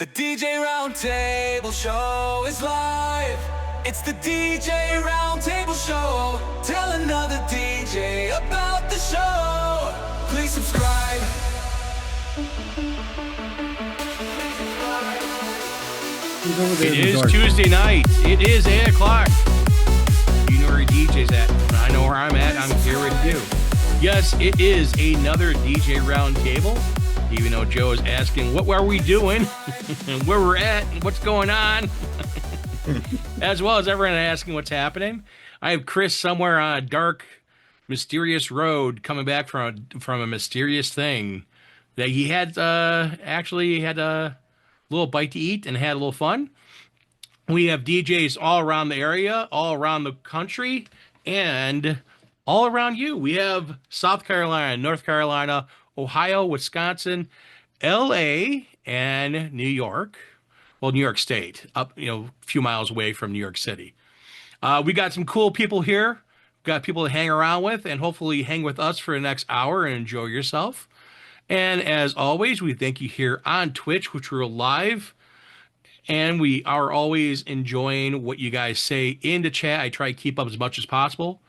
The DJ Roundtable Show is live. It's the DJ Roundtable Show. Tell another DJ about the show. Please subscribe. It is Tuesday night. It is 8 o'clock. You know where your DJ's at. I know where I'm at. I'm here with you. Yes, it is another DJ Roundtable. Even though Joe is asking, what are we doing? And where we're at and what's going on? As well as everyone asking what's happening. I have Chris somewhere on a dark, mysterious road coming back from a mysterious thing that he had actually had a little bite to eat and had a little fun. We have DJs all around the area, all around the country, and all around you. We have South Carolina, North Carolina, Ohio, Wisconsin, LA, and New York. Well, New York State, up a few miles away from New York City. We got some cool people here. Got people to hang around with, and hopefully hang with us for the next hour and enjoy yourself. And as always, we thank you here on Twitch, which we're live. And we are always enjoying what you guys say in the chat. I try to keep up as much as possible.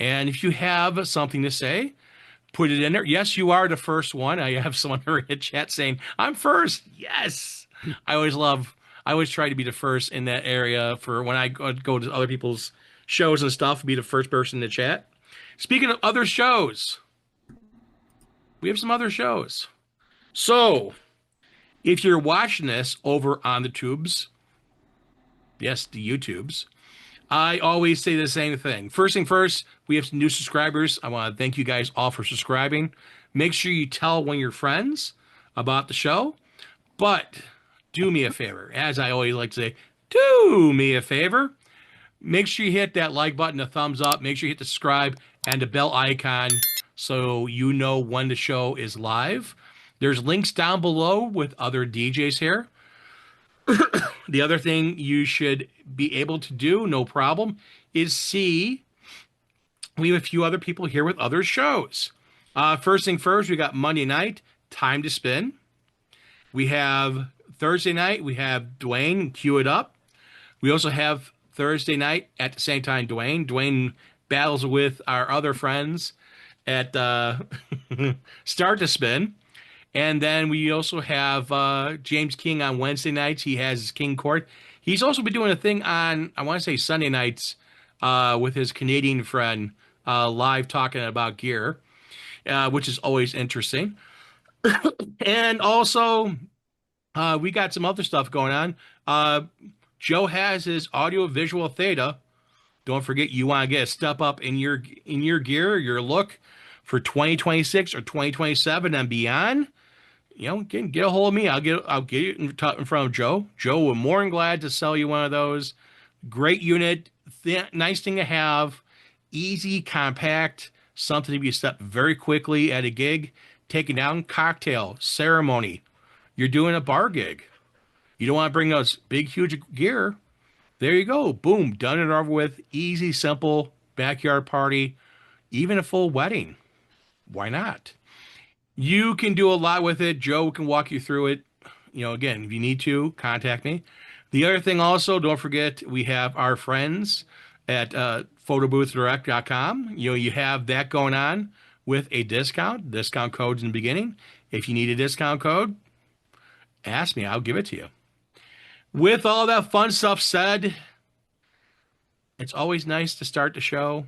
And if you have something to say, put it in there. Yes, you are the first one. I have someone in the chat saying, I'm first. Yes. I always try to be the first in that area for when I go to other people's shows and stuff, be the first person in the chat. Speaking of other shows, we have some other shows. So if you're watching this over on the tubes, yes, the YouTubes, I always say the same thing. First thing first, we have some new subscribers. I want to thank you guys all for subscribing. Make sure you tell one of your friends about the show. But do me a favor. As I always like to say, do me a favor. Make sure you hit that like button, the thumbs up. Make sure you hit the subscribe and the bell icon so you know when the show is live. There's links down below with other DJs here. The other thing you should be able to do, no problem, is see we have a few other people here with other shows. First thing first, we got Monday night, Time to Spin. We have Thursday night, we have Dwayne, cue it up. We also have Thursday night at the same time, Dwayne. Dwayne battles with our other friends at Start to Spin. And then we also have James King on Wednesday nights. He has his King Court. He's also been doing a thing on, I want to say Sunday nights, with his Canadian friend, live talking about gear, which is always interesting. And also, we got some other stuff going on. Joe has his audio visual theta. Don't forget, you want to get a step up in your gear, your look for 2026 or 2027 and beyond. Get a hold of me. I'll get it in front of Joe. Joe will more than glad to sell you one of those. Great unit, nice thing to have, easy, compact, something to be set very quickly at a gig, taking down cocktail, ceremony. You're doing a bar gig. You don't want to bring those big, huge gear. There you go. Boom. Done and over with. Easy, simple, backyard party, even a full wedding. Why not? You can do a lot with it. Joe can walk you through it. Again, if you need to, contact me. The other thing also, don't forget, we have our friends at photoboothdirect.com. You have that going on with a discount. Discount codes in the beginning. If you need a discount code, ask me. I'll give it to you. With all that fun stuff said, it's always nice to start the show.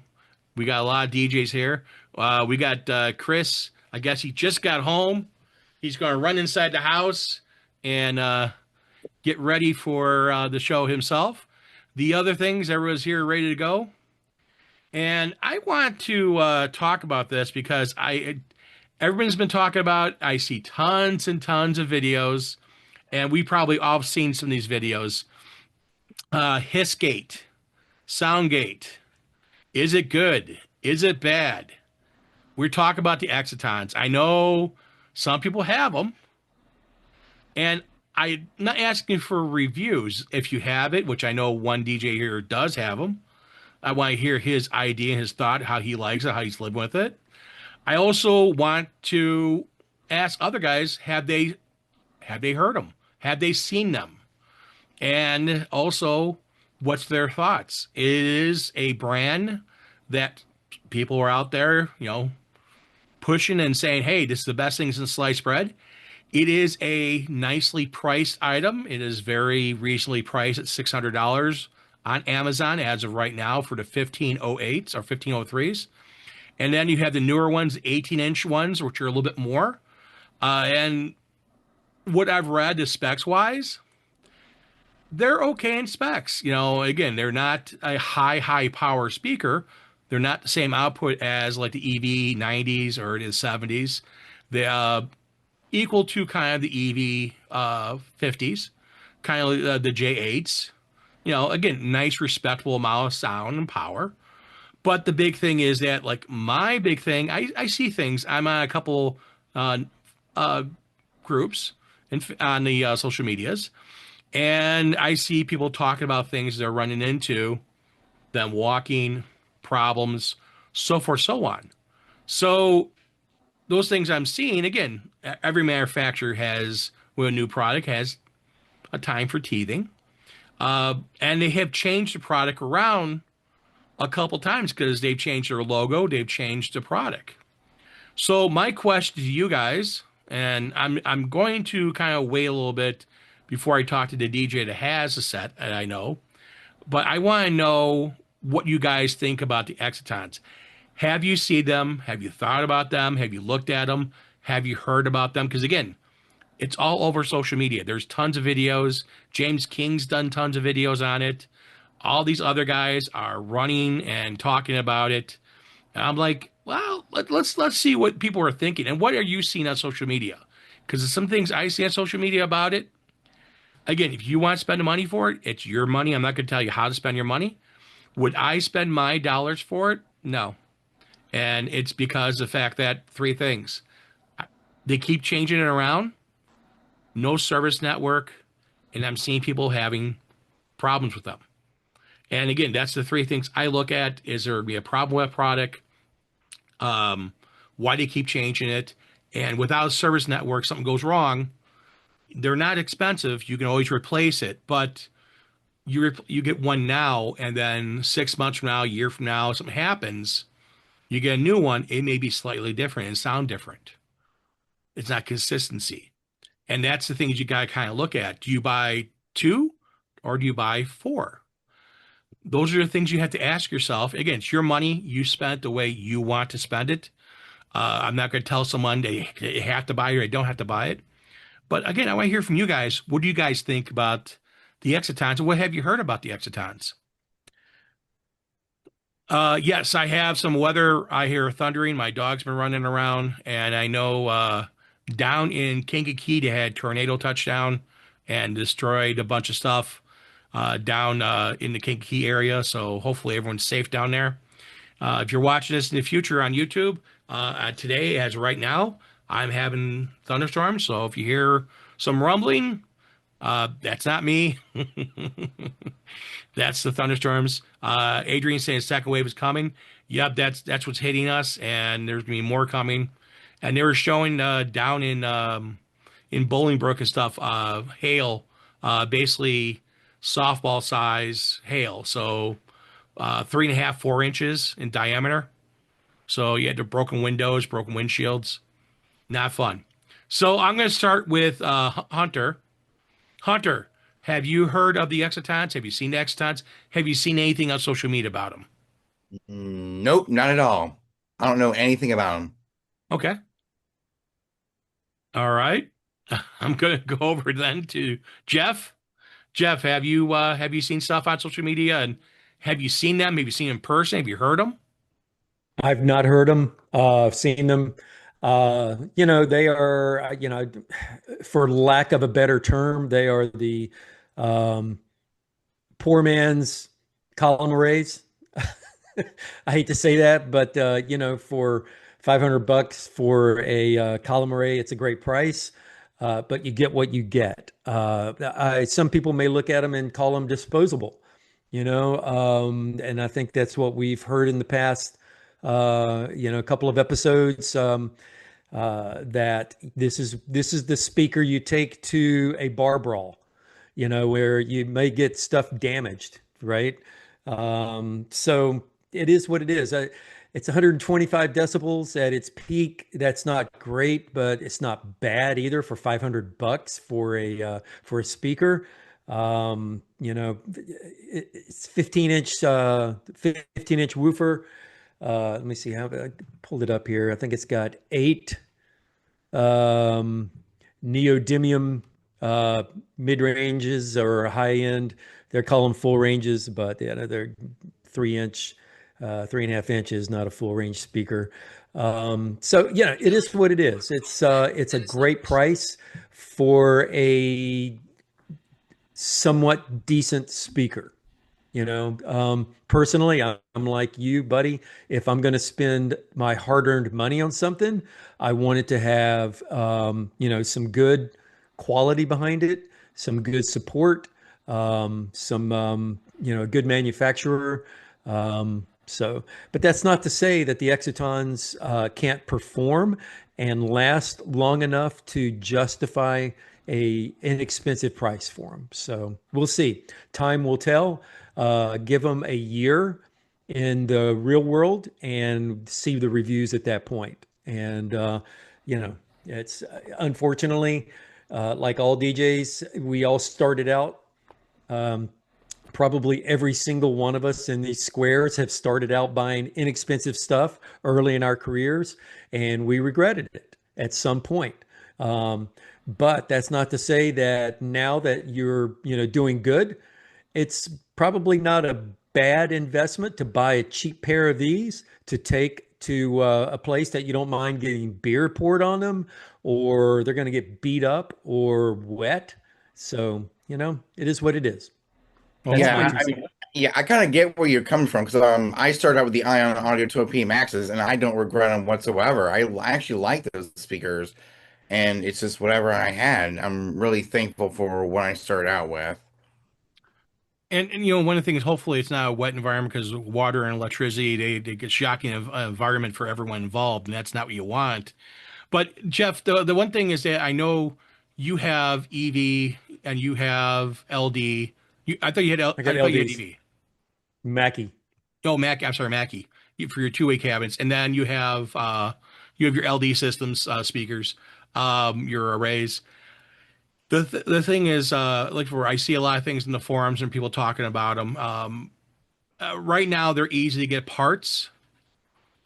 We got a lot of DJs here. We got Chris. I guess he just got home. He's going to run inside the house and get ready for the show himself. The other things, everyone's here ready to go. And I want to talk about this because everyone's been talking about, I see tons and tons of videos, and we probably all seen some of these videos. Hissgate, Soundgate. Is it good? Is it bad? We're talking about the Exatons. I know some people have them, and I'm not asking for reviews. If you have it, which I know one DJ here does have them, I want to hear his idea and his thought, how he likes it, how he's living with it. I also want to ask other guys, have they heard them? Have they seen them? And also, what's their thoughts? It is a brand that people are out there, pushing and saying, hey, this is the best thing since sliced bread. It is a nicely priced item. It is very reasonably priced at $600 on Amazon as of right now for the 1508s or 1503s. And then you have the newer ones, 18-inch ones, which are a little bit more. And what I've read, the specs wise, they're okay in specs. Again, they're not a high power speaker. They're not the same output as like the EV 90s or the 70s. They equal to kind of the EV 50s, kind of the J8s. Again, nice, respectable amount of sound and power. But the big thing is that, like, my big thing, I see things. I'm on a couple uh, groups on the social medias, and I see people talking about things they're running into, them walking, problems, so forth, so on. So those things I'm seeing, again, every manufacturer has, with a new product, has a time for teething. And they have changed the product around a couple times because they've changed their logo, they've changed the product. So my question to you guys, and I'm going to kind of wait a little bit before I talk to the DJ that has a set, and I know, but I want to know what you guys think about the Exatons. Have you seen them? Have you thought about them? Have you looked at them? Have you heard about them? Because again, it's all over social media. There's tons of videos. James King's done tons of videos on it. All these other guys are running and talking about it. And I'm like, well, let's see what people are thinking. And what are you seeing on social media? Because there's some things I see on social media about it. Again, if you want to spend the money for it, it's your money. I'm not going to tell you how to spend your money. Would I spend my dollars for it? No. And it's because of the fact that three things. They keep changing it around. No service network. And I'm seeing people having problems with them. And again, that's the three things I look at. Is there be a problem with a product? Why they keep changing it? And without a service network, something goes wrong. They're not expensive. You can always replace it. But you get one now, and then 6 months from now, a year from now, something happens. You get a new one. It may be slightly different and sound different. It's not consistency. And that's the things you got to kind of look at. Do you buy two or do you buy four? Those are the things you have to ask yourself. Again, it's your money. You spend the way you want to spend it. I'm not going to tell someone they have to buy it or they don't have to buy it. But again, I want to hear from you guys. What do you guys think about the Exatons? And what have you heard about the Exatons? Yes, I have some weather. I hear thundering. My dog's been running around. And I know down in Kankakee, they had tornado touchdown and destroyed a bunch of stuff down in the Kankakee area. So hopefully everyone's safe down there. If you're watching this in the future on YouTube, today, as right now, I'm having thunderstorms. So if you hear some rumbling, that's not me. That's the thunderstorms. Adrian saying second wave is coming. Yep, that's what's hitting us, and there's gonna be more coming. And they were showing down in Bolingbrook and stuff, hail, basically softball size hail. So 3.5, 4 inches in diameter. So you had the broken windows, broken windshields. Not fun. So I'm going to start with Hunter. Hunter, have you heard of the Exatons? Have you seen the Exatons? Have you seen anything on social media about them? Nope, not at all. I don't know anything about them. Okay. All right. I'm going to go over then to Jeff. Jeff, have you seen stuff on social media, and have you seen them? Have you seen them in person? Have you heard them? I've not heard them. I've seen them. They are, for lack of a better term, they are the um, poor man's column arrays. I hate to say that, but for $500 for a column array, it's a great price. But you get what you get. Some people may look at them and call them disposable, and I think that's what we've heard in the past, a couple of episodes. that this is the speaker you take to a bar brawl, where you may get stuff damaged, right? So it is what it is. It's 125 decibels at its peak. That's not great, but it's not bad either for $500 for a speaker. It's 15-inch woofer. Let me see how I pulled it up here. I think it's got 8 um, neodymium mid ranges or high end. They're calling full ranges, but yeah, they're 3-inch, 3.5 inches, not a full range speaker. So yeah, it is what it is. It's a great price for a somewhat decent speaker. Personally, I'm like you, buddy. If I'm going to spend my hard-earned money on something, I want it to have, some good quality behind it, some good support, some, good manufacturer. But that's not to say that the Exatons can't perform and last long enough to justify a inexpensive price for them. So we'll see. Time will tell. Give them a year in the real world and see the reviews at that point. And it's unfortunately, like all DJs, we all started out. Probably every single one of us in these squares have started out buying inexpensive stuff early in our careers, and we regretted it at some point. But that's not to say that now that you're, doing good, it's probably not a bad investment to buy a cheap pair of these to take to a place that you don't mind getting beer poured on them, or they're going to get beat up or wet. So, it is what it is. That's my Yeah, two I cents. mean, yeah, I kind of get where you're coming from because I started out with the Ion Audio 2P Maxes, and I don't regret them whatsoever. I actually like those speakers, and it's just whatever I had. I'm really thankful for what I started out with. And one of the things, hopefully, it's not a wet environment because water and electricity, they get shocking environment for everyone involved, and that's not what you want. But Jeff, the one thing is that I know you have EV and you have LD. I thought you had I got I thought you had LDs, EV. Mackie. Oh, Mac. I'm sorry, Mackie, for your two-way cabinets, and then you have your LD systems speakers, your arrays. The thing is, like where I see a lot of things in the forums and people talking about them. Right now, they're easy to get parts.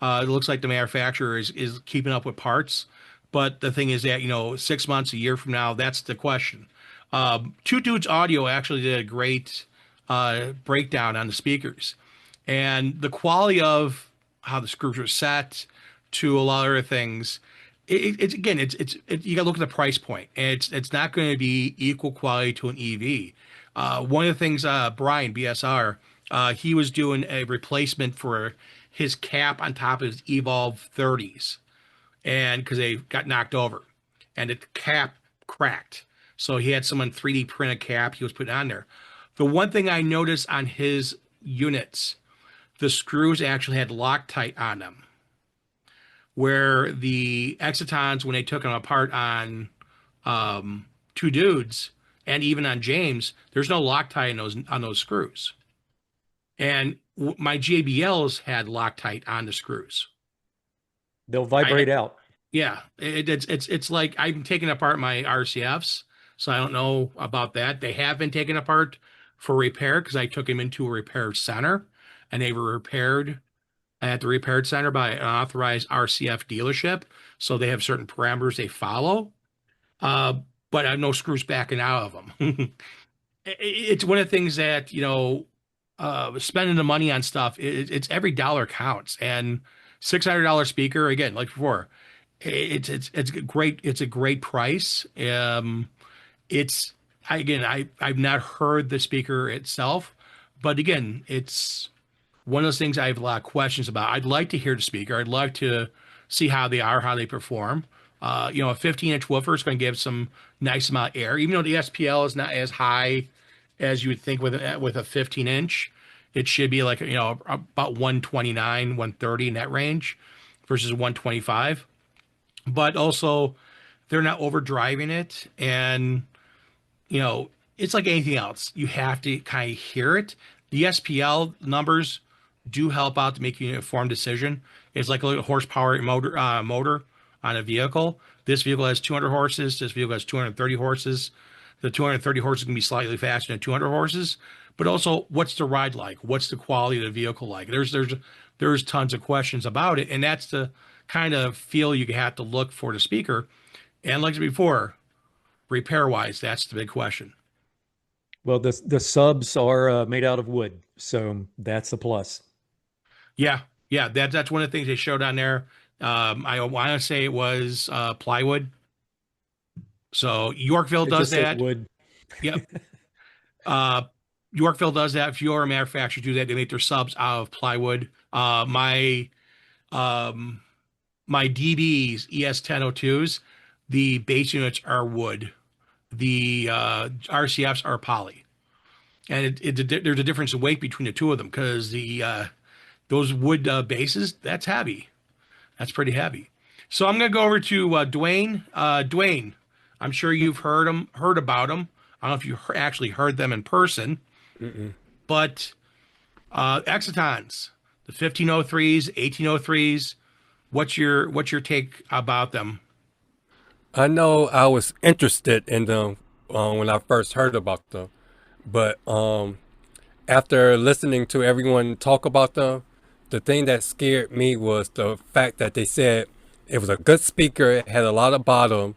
It looks like the manufacturer is keeping up with parts, but the thing is that 6 months, a year from now, that's the question. Two Dudes Audio actually did a great breakdown on the speakers, and the quality of how the screws are set to a lot of other things. It's again, you got to look at the price point, and it's not going to be equal quality to an EV. One of the things, Brian BSR, he was doing a replacement for his cap on top of his Evolve 30s, and because they got knocked over, and the cap cracked, so he had someone 3D print a cap he was putting on there. The one thing I noticed on his units, the screws actually had Loctite on them, where the Exatons, when they took them apart on Two Dudes and even on James, there's no Loctite on those screws. And my JBLs had Loctite on the screws. They'll vibrate out. Yeah, it's like I'm taking apart my RCFs, so I don't know about that. They have been taken apart for repair because I took them into a repair center, and they were repaired at the repaired center by an authorized RCF dealership. So they have certain parameters they follow, uh, but I have no screws backing out of them. It's one of the things that spending the money on stuff. It's every dollar counts, and $600 speaker again, like before, it's great. It's a great price. It's again, I've not heard the speaker itself, but again, it's one of those things I have a lot of questions about. I'd like to hear the speaker. I'd like to see how they are, how they perform. A 15-inch woofer is going to give some nice amount of air, even though the SPL is not as high as you would think with a 15-inch. It should be like about 129, 130 in that range versus 125. but also they're not overdriving it. And, it's like anything else. You have to kind of hear it. The SPL numbers do help out to make you an informed decision. It's like a horsepower motor on a vehicle. This vehicle has 200 horses. This vehicle has 230 horses. The 230 horses can be slightly faster than 200 horses, but also what's the ride like? What's the quality of the vehicle like? There's tons of questions about it, and that's the kind of feel you have to look for the speaker. And like I said before, repair wise, that's the big question. Well, the subs are made out of wood, so that's a plus. Yeah, yeah, that's one of the things they showed on there. I want to say it was plywood. So Yorkville It does just said that. wood. Yep. Uh, Yorkville does that. Few other manufacturers do that. They make their subs out of plywood. Um, my DBs ES1002s, the base units are wood. The RCFs are poly, and there's a difference in weight between the two of them because the those wood bases, that's heavy. That's pretty heavy. So I'm going to go over to Dwayne. Dwayne, I'm sure you've heard about him. I don't know if you actually heard them in person, but Exatons, the 1503s, 1803s. What's your take about them? I know I was interested in them when I first heard about them, but after listening to everyone talk about them, the thing that scared me was the fact that they said it was a good speaker, it had a lot of bottom,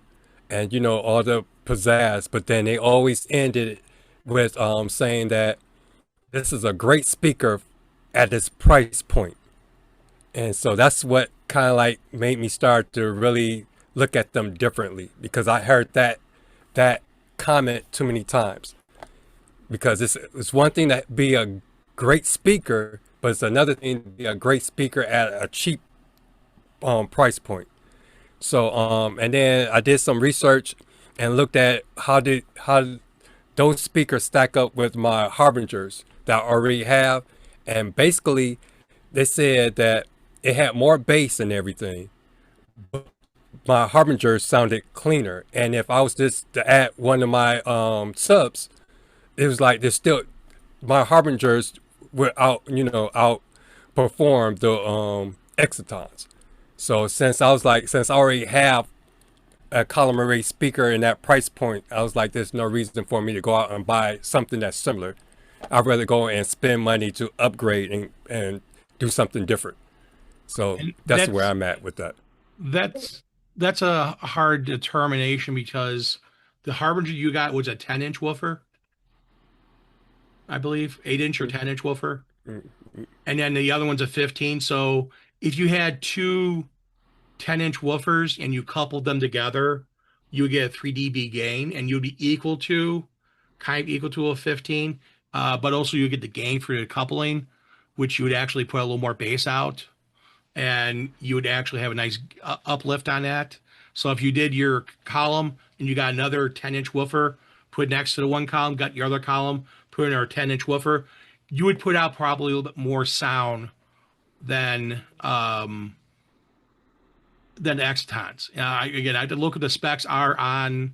and all the pizzazz, but then they always ended it with saying that this is a great speaker at this price point. And so that's what kind of like made me start to really look at them differently, because I heard that comment too many times. Because it's one thing to be a great speaker, but it's another thing to be a great speaker at a cheap price point. So and then I did some research and looked at how those speakers stack up with my Harbingers that I already have, and basically they said that it had more bass and everything. My Harbingers sounded cleaner, and if I was just to add one of my subs, it was like there's still my Harbingers would outperform the Exatons. So since I already have a column array speaker in that price point, I was like, there's no reason for me to go out and buy something that's similar. I'd rather go and spend money to upgrade and do something different. So that's where I'm at with that. That's a hard determination because the Harbinger you got was a 10-inch woofer, I believe, 8-inch or 10-inch woofer, and then the other one's a 15. So if you had two 10-inch woofers and you coupled them together, you would get a 3 dB gain, and you'd be kind of equal to a 15. But also you get the gain for the coupling, which you would actually put a little more bass out, and you would actually have a nice uplift on that. So if you did your column and you got another 10-inch woofer, put next to the one column, got your other column, put in our 10-inch woofer, you would put out probably a little bit more sound than the Exatons. Again, I had to look at the specs are on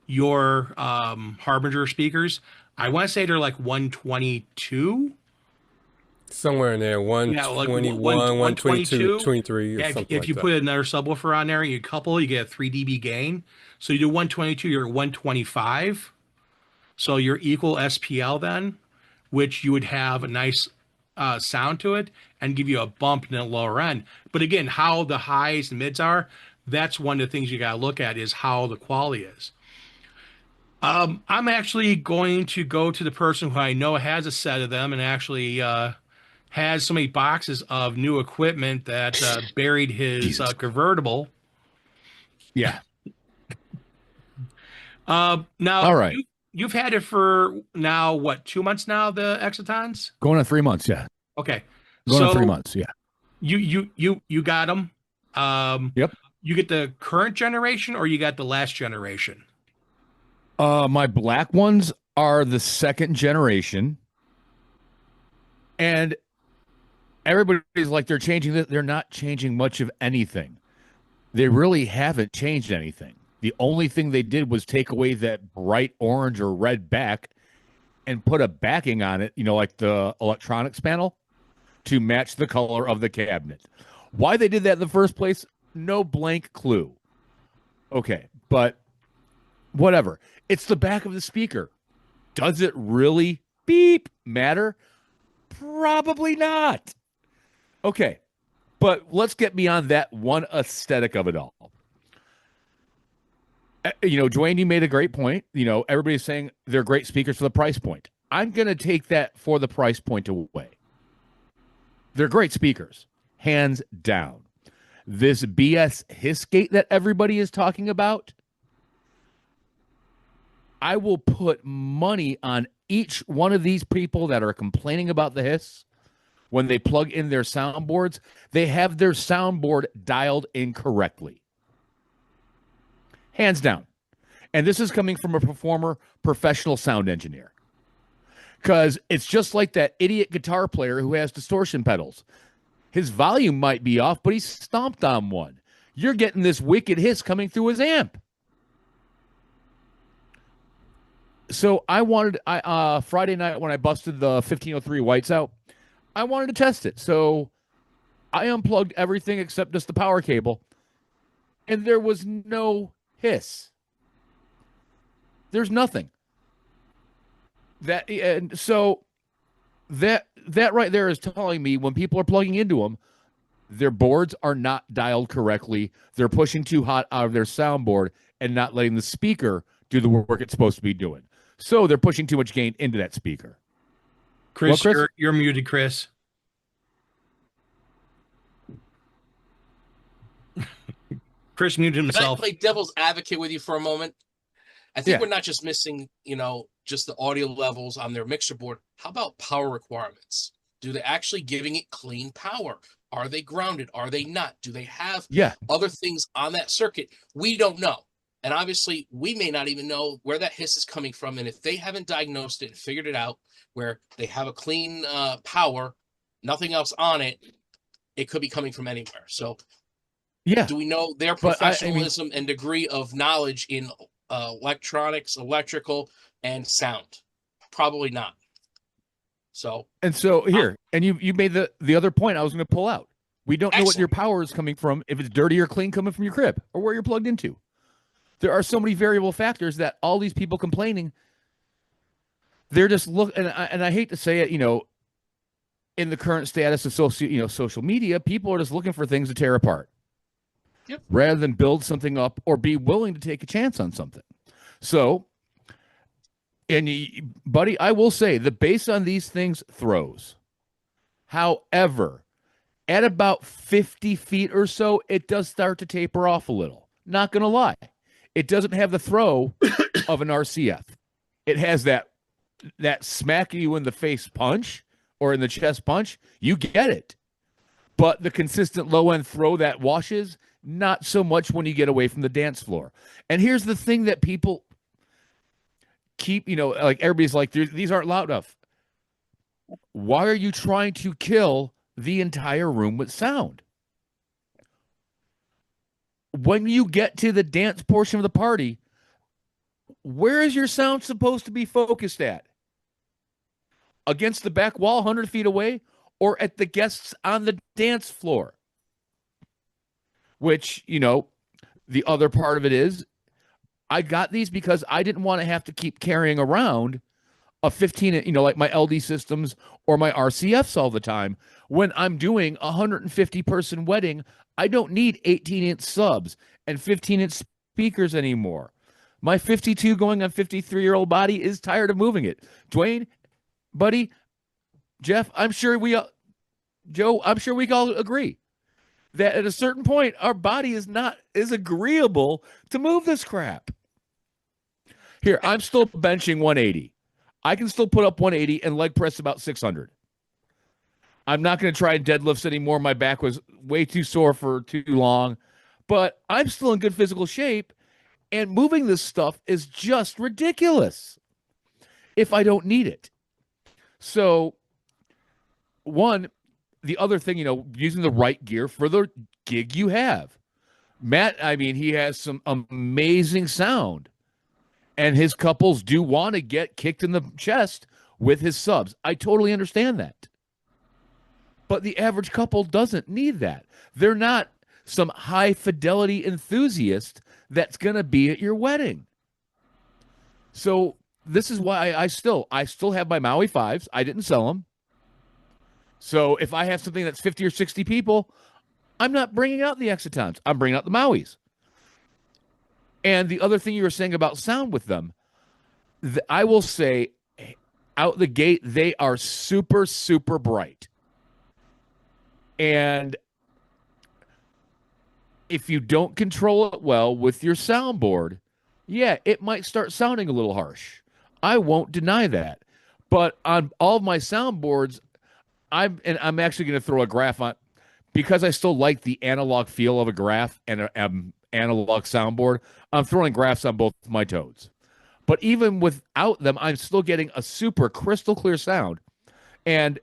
your Harbinger speakers. I want to say they're like 122. Somewhere in there, Yeah, like 121, 122, 23, or Yeah, something if like you that. put another subwoofer on there and you couple, you get a 3 dB gain. So you do 122, you're at 125. So you're equal SPL then, which you would have a nice sound to it and give you a bump in the lower end. But again, how the highs and mids are, that's one of the things you got to look at is how the quality is. I'm actually going to go to the person who I know has a set of them and actually has so many boxes of new equipment that buried his convertible. Yeah. Now, All right. you've had it for now, what, 2 months now, the Exatons? Going on 3 months. Yeah. Okay. Going on So 3 months. Yeah. you got them. Yep. You get the current generation or you got the last generation? My black ones are the second generation. And everybody's like, they're changing this. They're not changing much of anything. They really haven't changed anything. The only thing they did was take away that bright orange or red back and put a backing on it, like the electronics panel, to match the color of the cabinet. Why they did that in the first place, no blank clue. Okay, but whatever. It's the back of the speaker. Does it really beep matter? Probably not. Okay, but let's get beyond that one aesthetic of it all. Dwayne, you made a great point. Everybody's saying they're great speakers for the price point. I'm going to take that for the price point away. They're great speakers, hands down. This BS Hissgate that everybody is talking about, I will put money on each one of these people that are complaining about the hiss. When they plug in their soundboards, they have their soundboard dialed incorrectly. Hands down. And this is coming from a former professional sound engineer. Because it's just like that idiot guitar player who has distortion pedals. His volume might be off, but he stomped on one. You're getting this wicked hiss coming through his amp. So I wanted, Friday night when I busted the 1503 whites out, I wanted to test it. So I unplugged everything except just the power cable, and there was no hiss. There's nothing. And so that right there is telling me when people are plugging into them, their boards are not dialed correctly. They're pushing too hot out of their soundboard and not letting the speaker do the work it's supposed to be doing. So they're pushing too much gain into that speaker. Chris, Well, Chris? You're muted, Chris. Chris muted Can I himself. play devil's advocate with you for a moment? I think Yeah. we're not just missing, just the audio levels on their mixer board. How about power requirements? Do they actually giving it clean power? Are they grounded? Are they not? Do they have other things on that circuit? We don't know. And obviously, we may not even know where that hiss is coming from. And if they haven't diagnosed it and figured it out, where they have a clean power, nothing else on it, it could be coming from anywhere. So do we know their professionalism and degree of knowledge in electronics, electrical, and sound? Probably not. So here, and you made the other point I was going to pull out. We don't know what your power is coming from, if it's dirty or clean coming from your crib, or where you're plugged into. There are so many variable factors that all these people complaining, they're just and I hate to say it, in the current status of social media, people are just looking for things to tear apart. Yep. Rather than build something up or be willing to take a chance on something. So, and buddy, I will say the bass on these things throws. However, at about 50 feet or so, it does start to taper off a little. Not going to lie. It doesn't have the throw of an RCF. It has that smack you in the face punch or in the chest punch. You get it. But the consistent low end throw that washes, not so much when you get away from the dance floor. And here's the thing that people keep, like everybody's like, these aren't loud enough. Why are you trying to kill the entire room with sound? When you get to the dance portion of the party, where is your sound supposed to be focused at? Against the back wall, 100 feet away, or at the guests on the dance floor? Which, the other part of it is, I got these because I didn't want to have to keep carrying around a 15, like my LD systems or my RCFs all the time. When I'm doing a 150-person wedding, I don't need 18-inch subs and 15-inch speakers anymore. My 52 going on 53-year-old body is tired of moving it. Dwayne, buddy, Jeff, Joe, I'm sure we can all agree that at a certain point, our body is agreeable to move this crap. Here, I'm still benching 180. I can still put up 180 and leg press about 600. I'm not going to try deadlifts anymore. My back was way too sore for too long, but I'm still in good physical shape, and moving this stuff is just ridiculous if I don't need it. So, the other thing, using the right gear for the gig you have. Matt, I mean, he has some amazing sound, and his couples do want to get kicked in the chest with his subs. I totally understand that. But the average couple doesn't need that. They're not some high fidelity enthusiast that's going to be at your wedding. So this is why I still have my Maui 5s. I didn't sell them. So if I have something that's 50 or 60 people, I'm not bringing out the Exatons. I'm bringing out the Mauis. And the other thing you were saying about sound with them, I will say out the gate, they are super, super bright. And if you don't control it well with your soundboard, yeah, it might start sounding a little harsh. I won't deny that. But on all of my soundboards, I'm actually going to throw a graph on, because I still like the analog feel of a graph and an analog soundboard. I'm throwing graphs on both my Toads. But even without them, I'm still getting a super crystal clear sound. And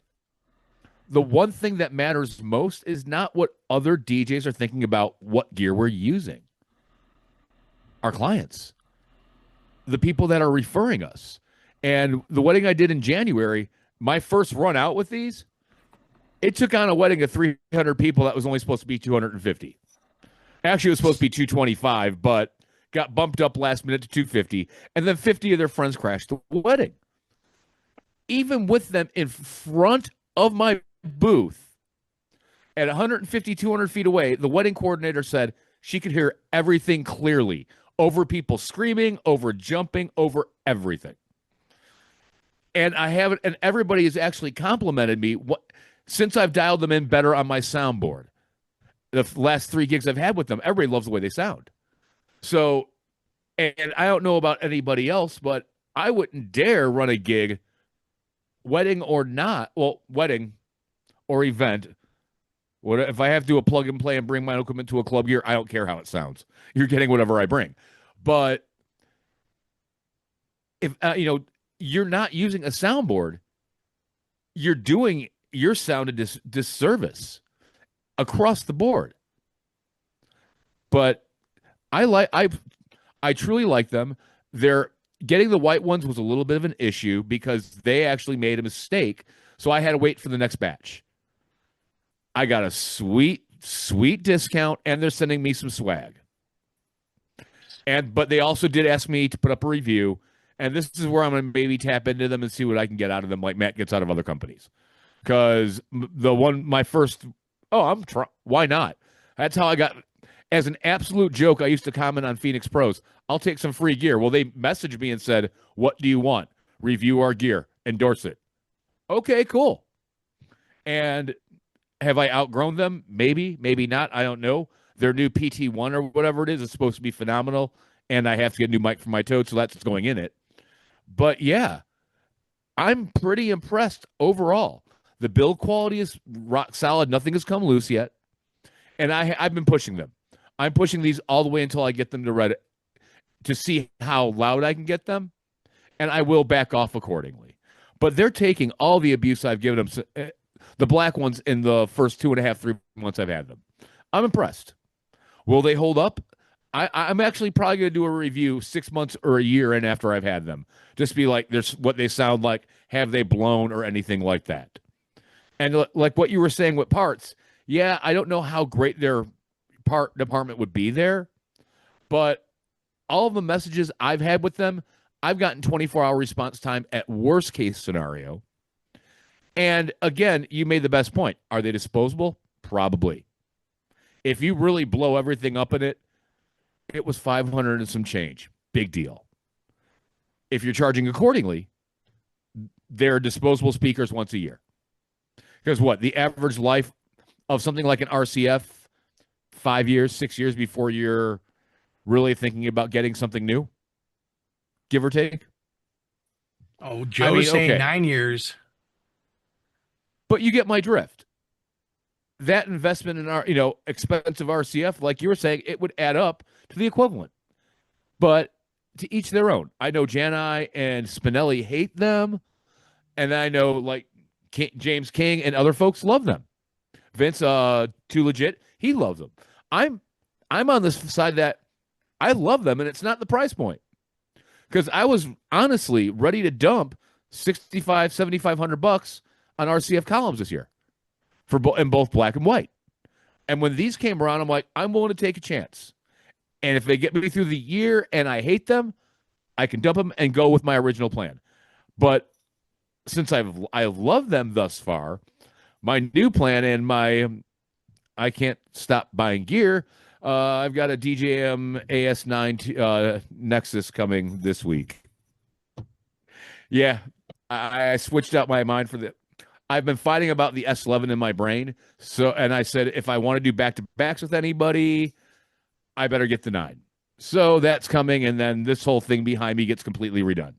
the one thing that matters most is not what other DJs are thinking about what gear we're using. Our clients, the people that are referring us. And the wedding I did in January, my first run out with these, it took on a wedding of 300 people that was only supposed to be 250. Actually, it was supposed to be 225, but got bumped up last minute to 250. And then 50 of their friends crashed the wedding. Even with them in front of my booth at 150, 200 feet away, the wedding coordinator said she could hear everything clearly, over people screaming, over jumping, over everything. And I haven't, and everybody has actually complimented me since I've dialed them in better on my soundboard. The last 3 gigs I've had with them, everybody loves the way they sound. So, and I don't know about anybody else, but I wouldn't dare run a gig, wedding or not, well, wedding or event. What if I have to do a plug and play and bring my equipment to a club gear? I don't care how it sounds. You're getting whatever I bring. But if you're not using a soundboard, you're doing your sound a disservice across the board. But I truly like them. They're getting the white ones was a little bit of an issue because they actually made a mistake. So I had to wait for the next batch. I got a sweet, sweet discount, and they're sending me some swag. But they also did ask me to put up a review, and this is where I'm going to maybe tap into them and see what I can get out of them, like Matt gets out of other companies. Because why not? That's how I got. As an absolute joke, I used to comment on Phoenix Pros, I'll take some free gear. Well, they messaged me and said, what do you want? Review our gear. Endorse it. Okay, cool. And have I outgrown them? Maybe, maybe not. I don't know. Their new PT1 or whatever it is supposed to be phenomenal, and I have to get a new mic for my Toad, so that's what's going in it. But yeah, I'm pretty impressed overall. The build quality is rock solid. Nothing has come loose yet, and I've been pushing them. I'm pushing these all the way until I get them to Reddit to see how loud I can get them, and I will back off accordingly. But they're taking all the abuse I've given them, the black ones, in the first 2.5, 3 months I've had them. I'm impressed. Will they hold up? I'm actually probably going to do a review 6 months or a year in after I've had them. Just be like, there's what they sound like. Have they blown or anything like that? And like what you were saying with parts, yeah, I don't know how great their part department would be there, but all of the messages I've had with them, I've gotten 24-hour response time at worst case scenario. And again, you made the best point. Are they disposable? Probably. If you really blow everything up in it, it was 500 and some change. Big deal. If you're charging accordingly, they're disposable speakers once a year. Because what? The average life of something like an RCF, 5 years, 6 years before you're really thinking about getting something new? Give or take? Oh, Joe's saying okay. 9 years. But you get my drift. That investment in our, expensive RCF, like you were saying, it would add up to the equivalent. But to each their own. I know Janai and Spinelli hate them, and I know like James King and other folks love them. Vince, too legit, he loves them. I'm on this side that I love them, and it's not the price point. Because I was honestly ready to dump 65, 7,500 bucks on RCF columns this year in both black and white. And when these came around, I'm like, I'm willing to take a chance. And if they get me through the year and I hate them, I can dump them and go with my original plan. But since I've loved them thus far, my new plan and I can't stop buying gear. I've got a DJM AS9 Nexus coming this week. Yeah, I switched out my mind for the. I've been fighting about the S11 in my brain. And I said, if I want to do back-to-backs with anybody, I better get the 9. So that's coming, and then this whole thing behind me gets completely redone.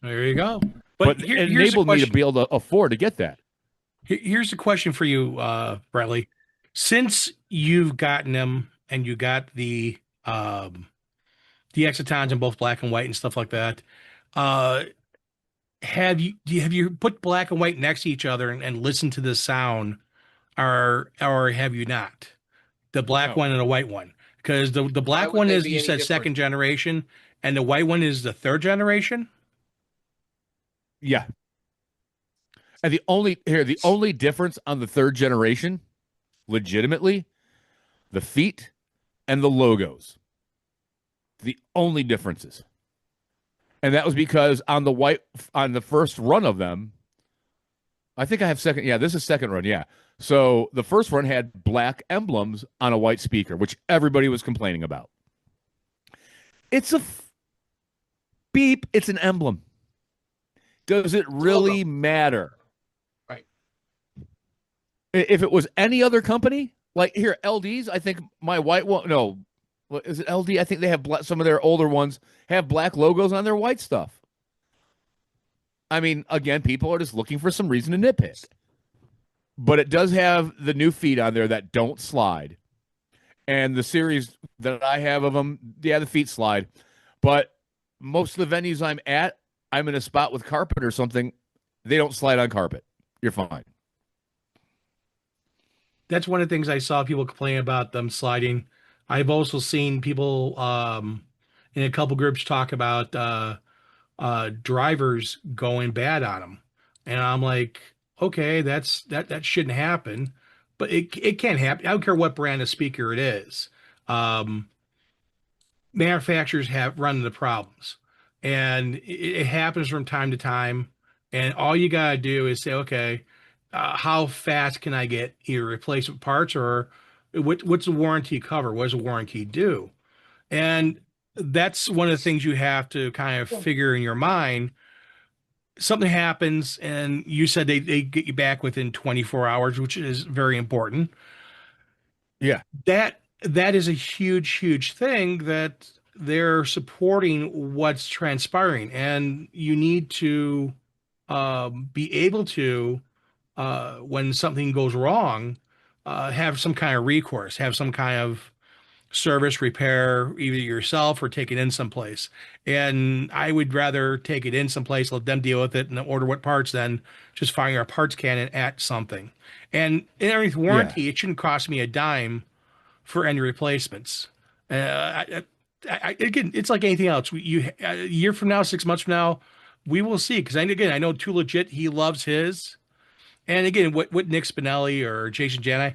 There you go. But it enabled me to be able to afford to get that. Here's a question for you, Bradley. Since you've gotten them and you got the Exatons in both black and white and stuff like that, have you put black and white next to each other and listened to the sound, or have you not? The black one and the white one, because the black one is, you said, second generation, and the white one is the third generation. Yeah. And the only difference on the third generation, legitimately, the feet and the logos. The only differences. And that was because on the first run of them, I think I have second. Yeah, this is second run. Yeah. So the first run had black emblems on a white speaker, which everybody was complaining about. It's a beep. It's an emblem. Does it really matter? Right. If it was any other company, like here, LDs, I think my white one, no, is it LD? I think they have some of their older ones have black logos on their white stuff. I mean, again, people are just looking for some reason to nitpick. But it does have the new feet on there that don't slide. And the series that I have of them, yeah, the feet slide. But most of the venues I'm at, I'm in a spot with carpet or something, they don't slide on carpet. You're fine. That's one of the things I saw people complain about them sliding. I've also seen people in a couple groups talk about drivers going bad on them. And I'm like, okay, that shouldn't happen, but it can happen. I don't care what brand of speaker it is. Manufacturers have run into problems, and it happens from time to time. And all you gotta do is say, okay, how fast can I get either replacement parts, or what's the warranty cover? What does the warranty do? And that's one of the things you have to kind of figure in your mind. Something happens, and you said they get you back within 24 hours, which is very important. Yeah. That is a huge thing, that they're supporting what's transpiring, and you need to be able to, when something goes wrong, have some kind of recourse, have some kind of service repair, either yourself or take it in someplace. And I would rather take it in someplace, let them deal with it, and order what parts, than just firing our parts can at something. And in underneath warranty, It shouldn't cost me a dime for any replacements. Again, it's like anything else. A year from now, 6 months from now, we will see. Because I know Too Legit, he loves his. And again, what Nick Spinelli or Jason Jani,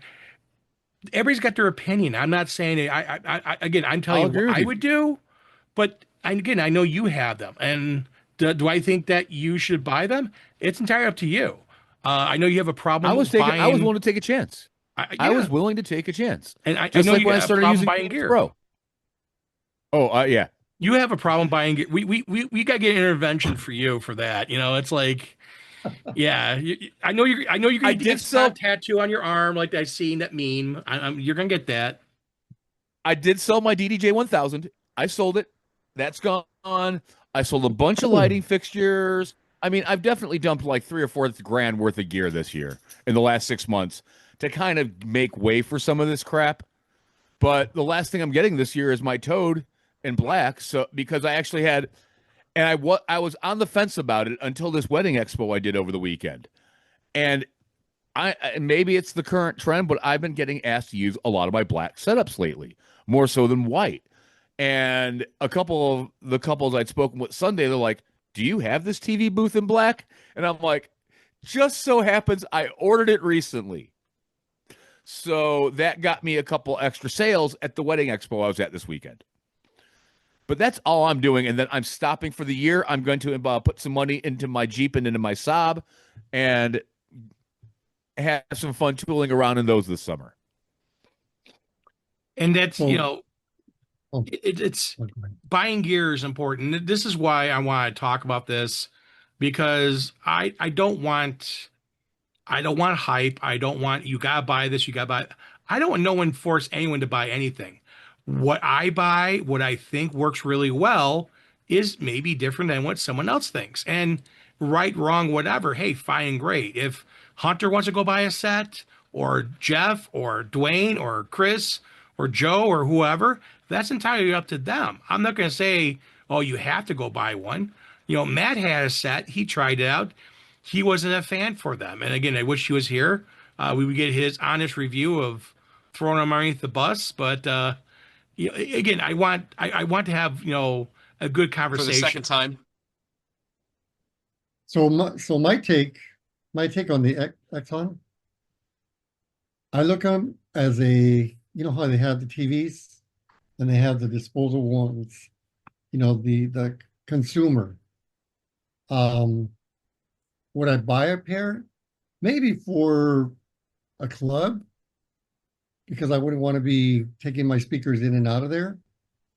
everybody's got their opinion. I'm not saying it. I'm telling you what I would do, but I know you have them. And do I think that you should buy them? It's entirely up to you. I know you have a problem. I was willing to take a chance. I was willing to take a chance. And I just know like you when I have a started problem using buying gear. Pro. Oh, yeah. You have a problem buying gear. We got to get an intervention for you for that. It's like, yeah, I know you're gonna get a tattoo on your arm like I seen that meme. You're gonna get that. I did sell my DDJ 1000. I sold it. That's gone. I sold a bunch of lighting fixtures. I mean, I've definitely dumped like $3 or $4 grand worth of gear this year in the last 6 months to kind of make way for some of this crap. But the last thing I'm getting this year is my Toad in black. So because I actually had. And I was on the fence about it until this wedding expo I did over the weekend. And Maybe it's the current trend, but I've been getting asked to use a lot of my black setups lately, more so than white. And a couple of the couples I'd spoken with Sunday, they're like, "Do you have this TV booth in black?" And I'm like, "Just so happens I ordered it recently." So that got me a couple extra sales at the wedding expo I was at this weekend. But that's all I'm doing. And then I'm stopping for the year. I'm going to put some money into my Jeep and into my Saab and have some fun tooling around in those this summer. And that's, it's buying gear is important. This is why I want to talk about this, because I don't want hype. I don't want, you gotta buy this, you gotta buy. I don't want no one force anyone to buy anything. What I buy, what I think works really well, is maybe different than what someone else thinks. And right, wrong, whatever. Hey, fine, great. If Hunter wants to go buy a set, or Jeff, or Dwayne, or Chris, or Joe, or whoever, that's entirely up to them. I'm not going to say, oh, you have to go buy one. Matt had a set. He tried it out. He wasn't a fan for them. And again, I wish he was here. We would get his honest review of throwing him underneath the bus. But again, I want to have a good conversation for the second time. So my take on the Exaton, I look at them as how they have the TVs and they have the disposable ones, the consumer. Would I buy a pair? Maybe for a club, because I wouldn't want to be taking my speakers in and out of there.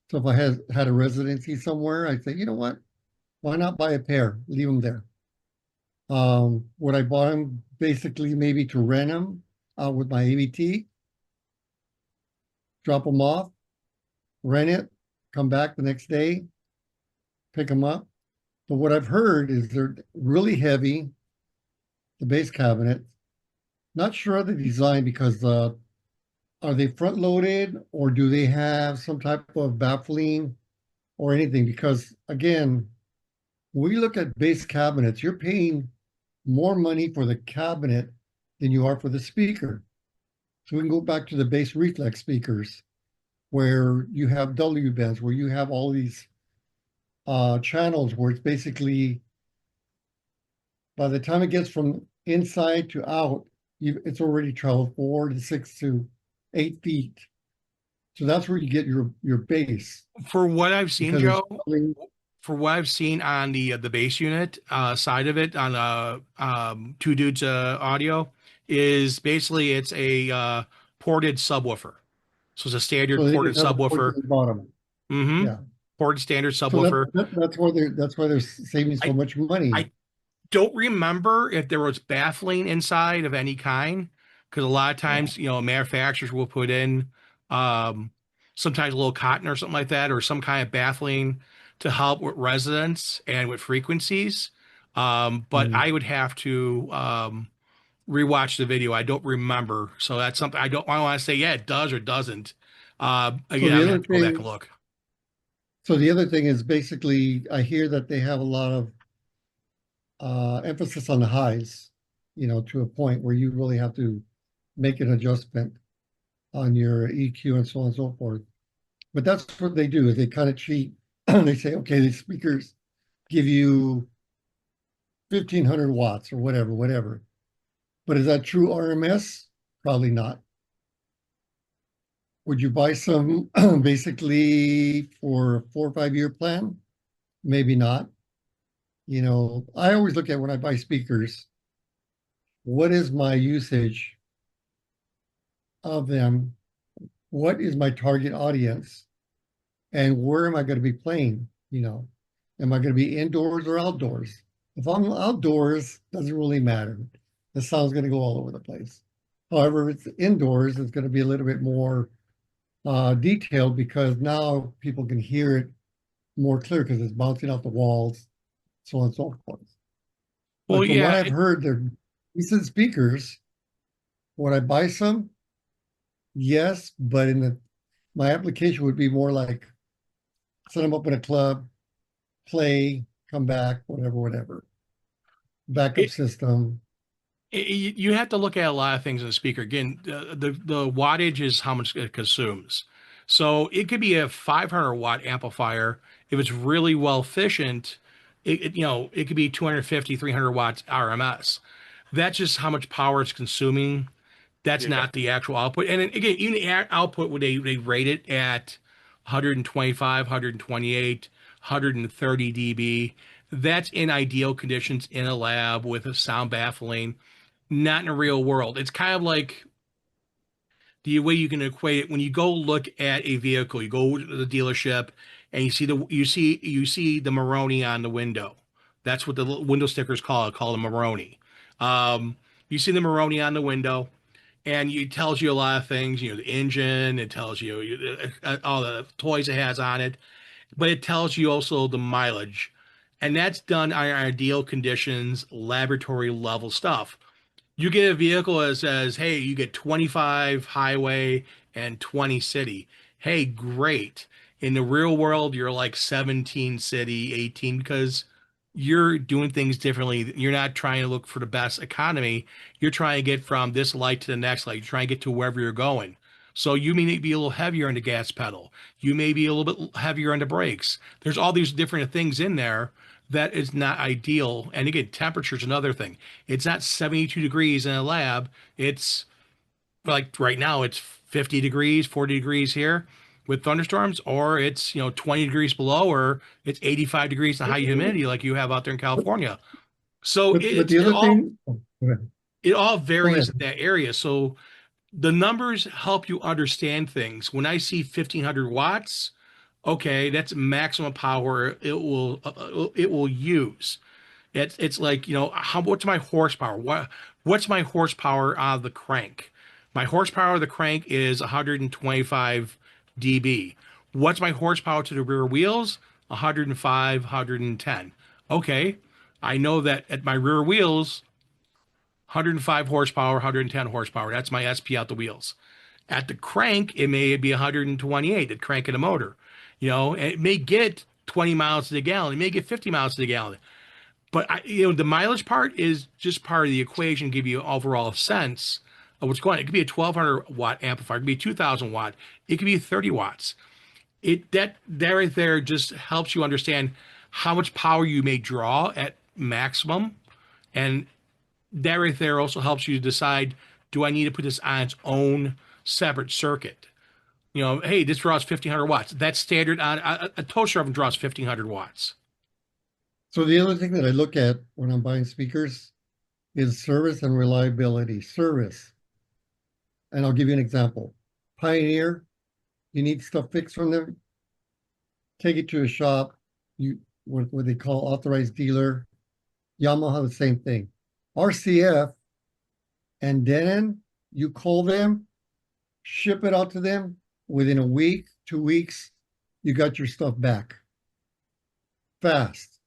So if I had a residency somewhere, I'd say, you know what? Why not buy a pair? Leave them there. Would I buy them basically maybe to rent them out with my AVT? Drop them off, rent it, come back the next day, pick them up. But what I've heard is they're really heavy, the base cabinet. Not sure of the design, because are they front loaded, or do they have some type of baffling or anything? Because again, when you look at base cabinets, you're paying more money for the cabinet than you are for the speaker. So we can go back to the bass reflex speakers, where you have W bands, where you have all these channels where it's basically, by the time it gets from inside to out, it's already traveled 4 to 6 to 8 feet. So that's where you get your bass. For what I've seen, Joe, for what I've seen on the bass unit side of it, on Two Dudes audio, is basically it's a ported subwoofer. So it's a standard ported subwoofer. Bottom. Mm-hmm. Yeah. Ported standard subwoofer. So that's why they're saving so much money. I don't remember if there was baffling inside of any kind, because a lot of times, manufacturers will put in sometimes a little cotton or something like that, or some kind of baffling to help with resonance and with frequencies. But I would have to rewatch the video. I don't remember. So that's something I want to say, yeah, it does or doesn't. Again, I'm going to have to go back and look. So the other thing is, basically, I hear that they have a lot of emphasis on the highs, to a point where you really have to make an adjustment on your EQ and so on and so forth. But that's what they do, is they kind of cheat. They say, okay, these speakers give you 1,500 watts or whatever. But is that true RMS? Probably not. Would you buy some basically for a 4 or 5 year plan? Maybe not. I always look at, when I buy speakers, what is my usage of them? What is my target audience? And where am I going to be playing? Am I going to be indoors or outdoors? If I'm outdoors, doesn't really matter. The sound's going to go all over the place. However, if it's indoors, it's going to be a little bit more detailed, because now people can hear it more clear because it's bouncing off the walls, so on and so forth. Well, from what I've heard, they're decent speakers. Would I buy some? Yes, but my application would be more like set them up in a club, play, come back, whatever. Backup system. You have to look at a lot of things in the speaker. Again, the wattage is how much it consumes. So it could be a 500 watt amplifier. If it's really well efficient, it could be 250, 300 watts RMS. That's just how much power it's consuming. That's not the actual output. And then, again, even the output, would they rate it at 125, 128, 130 dB. That's in ideal conditions in a lab with a sound baffling, not in a real world. It's kind of like the way you can equate it when you go look at a vehicle. You go to the dealership and you see the Maroni on the window. That's what the window stickers call it, called a Maroni. You see the Maroni on the window, and it tells you a lot of things. The engine. It tells you all the toys it has on it, but it tells you also the mileage, and that's done on ideal conditions, laboratory level stuff. You get a vehicle that says, hey, you get 25 highway and 20 city. Hey, great. In the real world, you're like 17 city, 18, because you're doing things differently. You're not trying to look for the best economy. You're trying to get from this light to the next light. You're trying to get to wherever you're going. So you may be a little heavier on the gas pedal. You may be a little bit heavier on the brakes. There's all these different things in there that is not ideal. And again, temperature is another thing. It's not 72 degrees in a lab. It's like right now, it's 50 degrees, 40 degrees here with thunderstorms, or it's 20 degrees below, or it's 85 degrees in high humidity like you have out there in California. So but the other thing, go ahead. It all varies in that area. So the numbers help you understand things. When I see 1500 watts, okay, that's maximum power it will use. It's like, what's my horsepower? What's my horsepower out of the crank? My horsepower of the crank is 125 dB. What's my horsepower to the rear wheels? 105, 110. Okay, I know that at my rear wheels, 105 horsepower, 110 horsepower. That's my SP out the wheels. At the crank, it may be 128 at crank in the motor. And it may get 20 miles to the gallon. It may get 50 miles to the gallon. But the mileage part is just part of the equation, give you an overall sense of what's going on. It could be a 1200 watt amplifier. It could be 2000 watt. It could be 30 watts. That right there just helps you understand how much power you may draw at maximum. And that right there also helps you decide, do I need to put this on its own separate circuit? Hey, this draws 1500 watts. That's standard on a toaster oven draws 1500 watts. So the other thing that I look at when I'm buying speakers is service and reliability. Service. And I'll give you an example. Pioneer, you need stuff fixed from them, take it to a shop, what they call authorized dealer. Yamaha, the same thing. RCF and Denon, you call them, ship it out to them. Within a week, 2 weeks, you got your stuff back. Fast.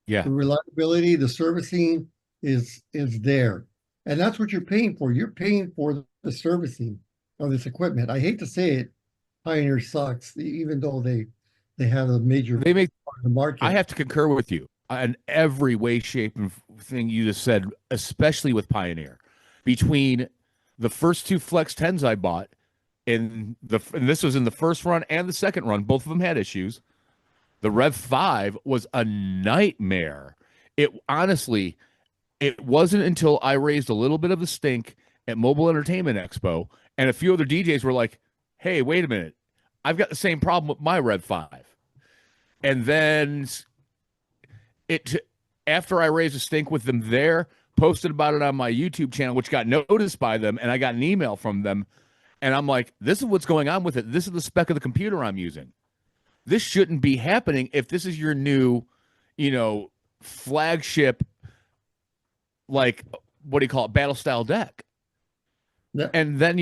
Yeah. The reliability, the servicing is there. And that's what you're paying for. You're paying for the servicing of this equipment. I hate to say it, Pioneer sucks, even though they have a major they make part of the market. I have to concur with you in every way, shape, and thing you just said, especially with Pioneer. Between the first two Flex 10s I bought, and this was in the first run and the second run, both of them had issues. The Rev 5 was a nightmare. It wasn't until I raised a little bit of a stink at Mobile Entertainment Expo, and a few other DJs were like, hey, wait a minute, I've got the same problem with my Rev 5. And then after I raised a stink with them there, posted about it on my YouTube channel, which got noticed by them, and I got an email from them, and I'm like, this is what's going on with it. This is the spec of the computer I'm using. This shouldn't be happening if this is your new, flagship, like, what do you call it, battle style deck. Yeah. And then,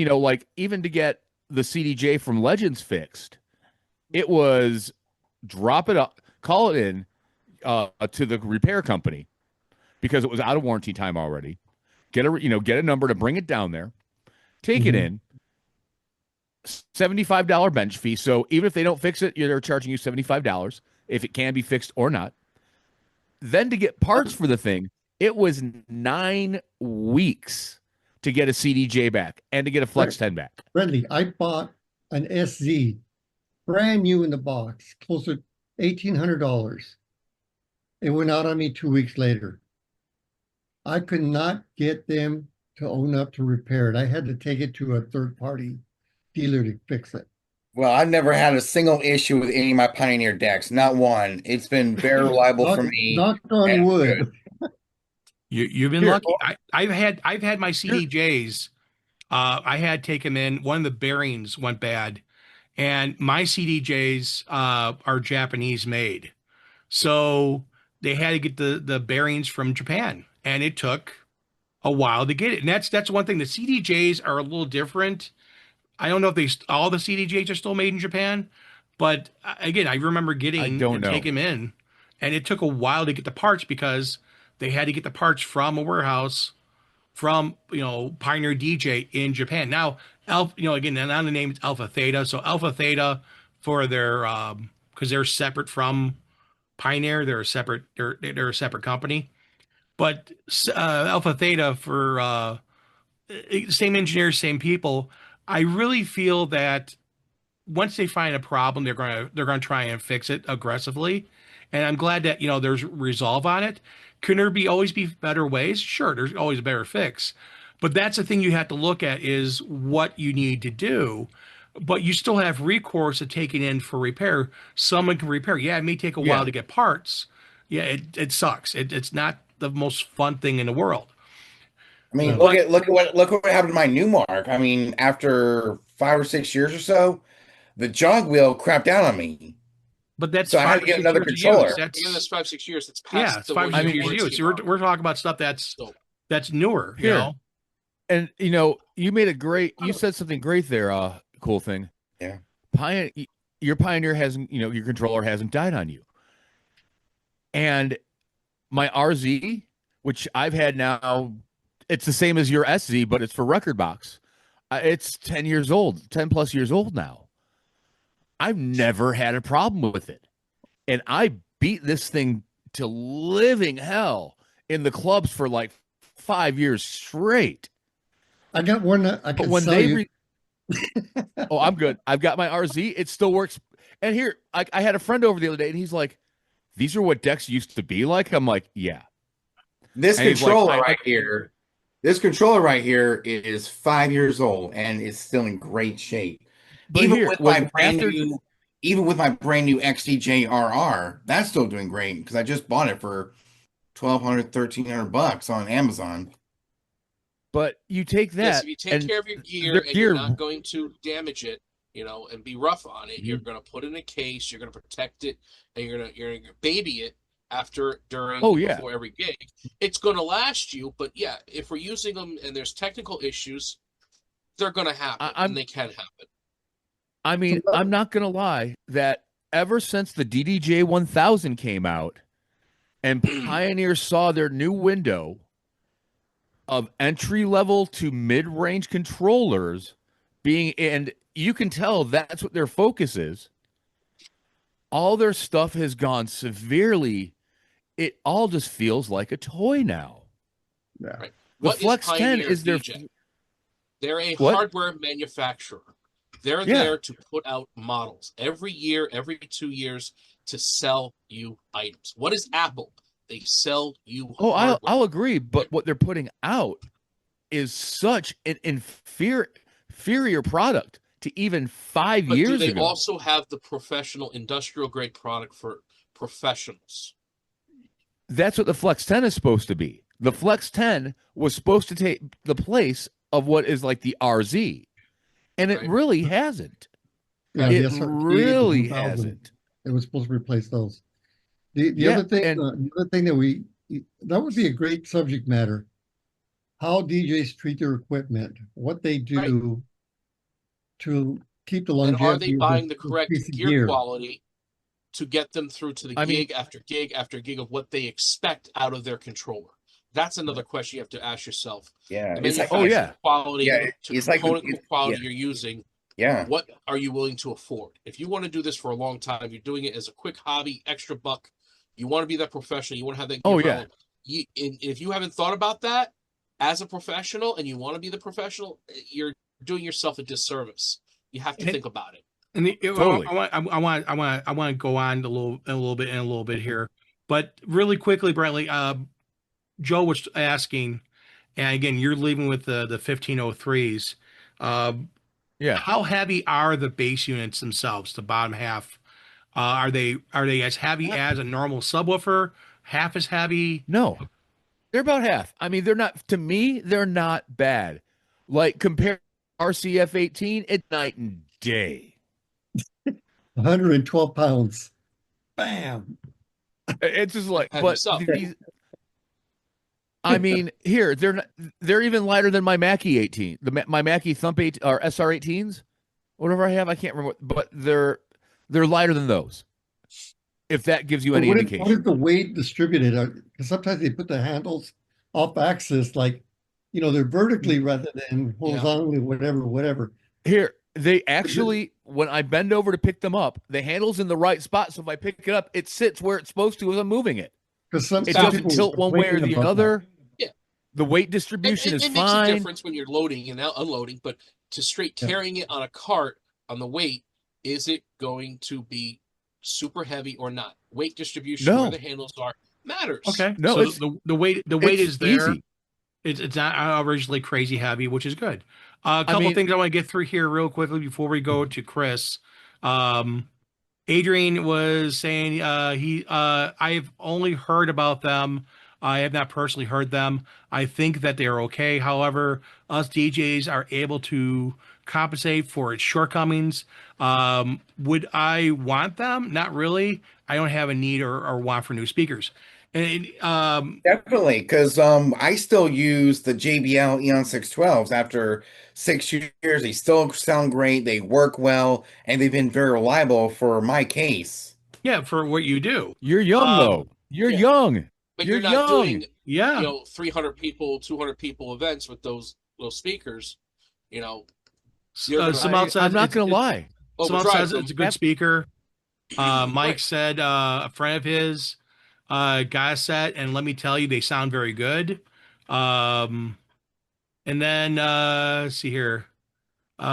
even to get the CDJ from Legends fixed, it was drop it up, call it in to the repair company because it was out of warranty time already. Get a number to bring it down there, take it in. $75 bench fee. So even if they don't fix it, they're charging you $75 if it can be fixed or not. Then to get parts for the thing, It was 9 weeks to get a CDJ back and to get a Flex 10 back. Friendly, I bought an SZ, brand new in the box, close to $1,800. It went out on me 2 weeks later. I could not get them to own up to repair it. I had to take it to a third-party dealer to fix it. Well, I've never had a single issue with any of my Pioneer decks, not one. It's been very reliable for me. Knock on wood. You've been lucky. I've had my CDJs. I had taken them in. One of the bearings went bad, and my CDJs are Japanese made, so they had to get the bearings from Japan, and it took a while to get it. And that's one thing. The CDJs are a little different. I don't know if all the CDJs are still made in Japan, but again, I remember taking them in, and it took a while to get the parts because they had to get the parts from a warehouse from Pioneer DJ in Japan. Now, again, now the name is Alpha Theta. So Alpha Theta for their because they're separate from Pioneer, they're a separate company. But Alpha Theta for same engineers, same people. I really feel that once they find a problem, they're gonna try and fix it aggressively. And I'm glad that there's resolve on it. Can there always be better ways? Sure, there's always a better fix. But that's the thing you have to look at is what you need to do. But you still have recourse to taking in for repair. Someone can repair. Yeah, it may take a while to get parts. Yeah, it sucks. It's not the most fun thing in the world. I mean, look at what happened to my Newmark. I mean, after 5 or 6 years or so, the jog wheel crapped out on me. But that's so I had to get another controller. That's 5-6 years. It's past it's 5 years. So we're talking about stuff that's newer. Here. You know? And you made you said something great there. Cool thing. Yeah. Your Pioneer hasn't, your controller hasn't died on you. And my RZ, which I've had now, it's the same as your SZ, but it's for record box. It's 10 years old, 10 plus years old now. I've never had a problem with it. And I beat this thing to living hell in the clubs for like 5 years straight. I got one that I can sell you. Oh, I'm good. I've got my RZ. It still works. And here, I had a friend over the other day, and he's like, these are what decks used to be like? I'm like, yeah. This controller right here is 5 years old, and it's still in great shape. But even with my brand new XDJ-RR, that's still doing great because I just bought it for $1,200, $1,300 on Amazon. But you take that, yes, if you take care of your gear and you're not going to damage it, and be rough on it, you're going to put it in a case, you're going to protect it, and you're going to baby it after, during, before every gig. It's going to last you, but yeah, if we're using them and there's technical issues, they're going to happen, and they can happen. I mean, I'm not going to lie that ever since the DDJ 1000 came out and Pioneer saw their new window of entry-level to mid-range controllers and you can tell that's what their focus is, all their stuff has gone severely. It all just feels like a toy now. Yeah. Right. The Flex 10 is their... They're a hardware manufacturer. They're there to put out models every year, every 2 years to sell you items. What is Apple? They sell you hardware. I'll agree, but what they're putting out is such an inferior product to even 5 years ago. Do they also have the professional industrial grade product for professionals? That's what the Flex 10 is supposed to be. The Flex 10 was supposed to take the place of what is like the RZ. And it really hasn't. Yeah, it really hasn't. It was supposed to replace those. The other thing, that would be a great subject matter. How DJs treat their equipment, what they do to keep the longevity. And are they buying the correct gear quality to get them through to the gig after gig after gig of what they expect out of their controller? That's another question you have to ask yourself. Yeah. It's like, quality quality you're using. Yeah. What are you willing to afford? If you want to do this for a long time, you're doing it as a quick hobby, extra buck. You want to be that professional. You want to have that. if you haven't thought about that as a professional and you want to be the professional, you're doing yourself a disservice. You have to think about it. And Totally. I want to go on a little bit here, but really quickly, Brentley. Joe was asking, and again, you're leaving with the 1503s. Yeah. How heavy are the bass units themselves? The bottom half, are they as heavy as a normal subwoofer? Half as heavy? No, they're about half. I mean, they're not, to me, they're not bad. Like compared to RCF 18, it's night and day. 112 pounds. Bam. It's just like, Have but yourself. these, I mean, here they're even lighter than my Mackie 18, my Mackie Thump 8 or SR 18s, whatever I have. I can't remember, but they're lighter than those. If that gives you any indication. What is the weight distributed? Because sometimes they put the handles off axis, like, they're vertically rather than horizontally, whatever. Here, they actually, when I bend over to pick them up, the handle's in the right spot. So if I pick it up, it sits where it's supposed to as I'm moving it. Because it doesn't tilt one way or the other. Yeah. The weight distribution is it fine. It makes a difference when you're loading and unloading, but to straight carrying it on a cart on the weight, is it going to be super heavy or not? Weight distribution, where the handles are, matters. Okay. No, so the weight is there. Easy. It's not originally crazy heavy, which is good. A couple things I want to get through here real quickly before we go to Chris. Adrian was saying I've only heard about them. I have not personally heard them. I think that they are okay. However, us DJs are able to compensate for its shortcomings. Would I want them? Not really. I don't have a need or want for new speakers. And definitely, because I still use the JBL Eon 612s after 6 years. They still sound great. They work well, and they've been very reliable for my case. Yeah, for what you do. You're young though. You're young. But you're not young. doing 300 people, 200 people events with those speakers. Someone says, I'm not going to lie. Someone says it's a good speaker. Mike said a friend of his got a set, and let me tell you, they sound very good. And then let's see here. He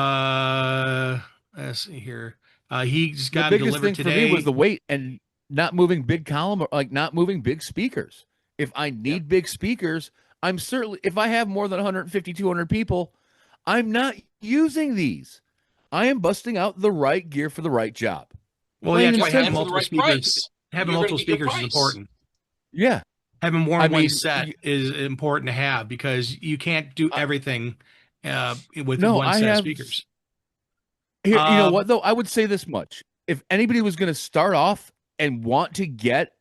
just got the them biggest delivered thing today. for me was the weight and not moving big column, or like not moving big speakers. If I need big speakers, I'm certainly, if I have more than 150, 200 people, I'm not using these. I am busting out the right gear for the right job. Well, yeah, having multiple right speakers. price. Having multiple speakers is important. Yeah. Having more than one set is important to have, because you can't do everything with one set of speakers. Here, you know what, though? I would say this much. If anybody was going to start off and want to get,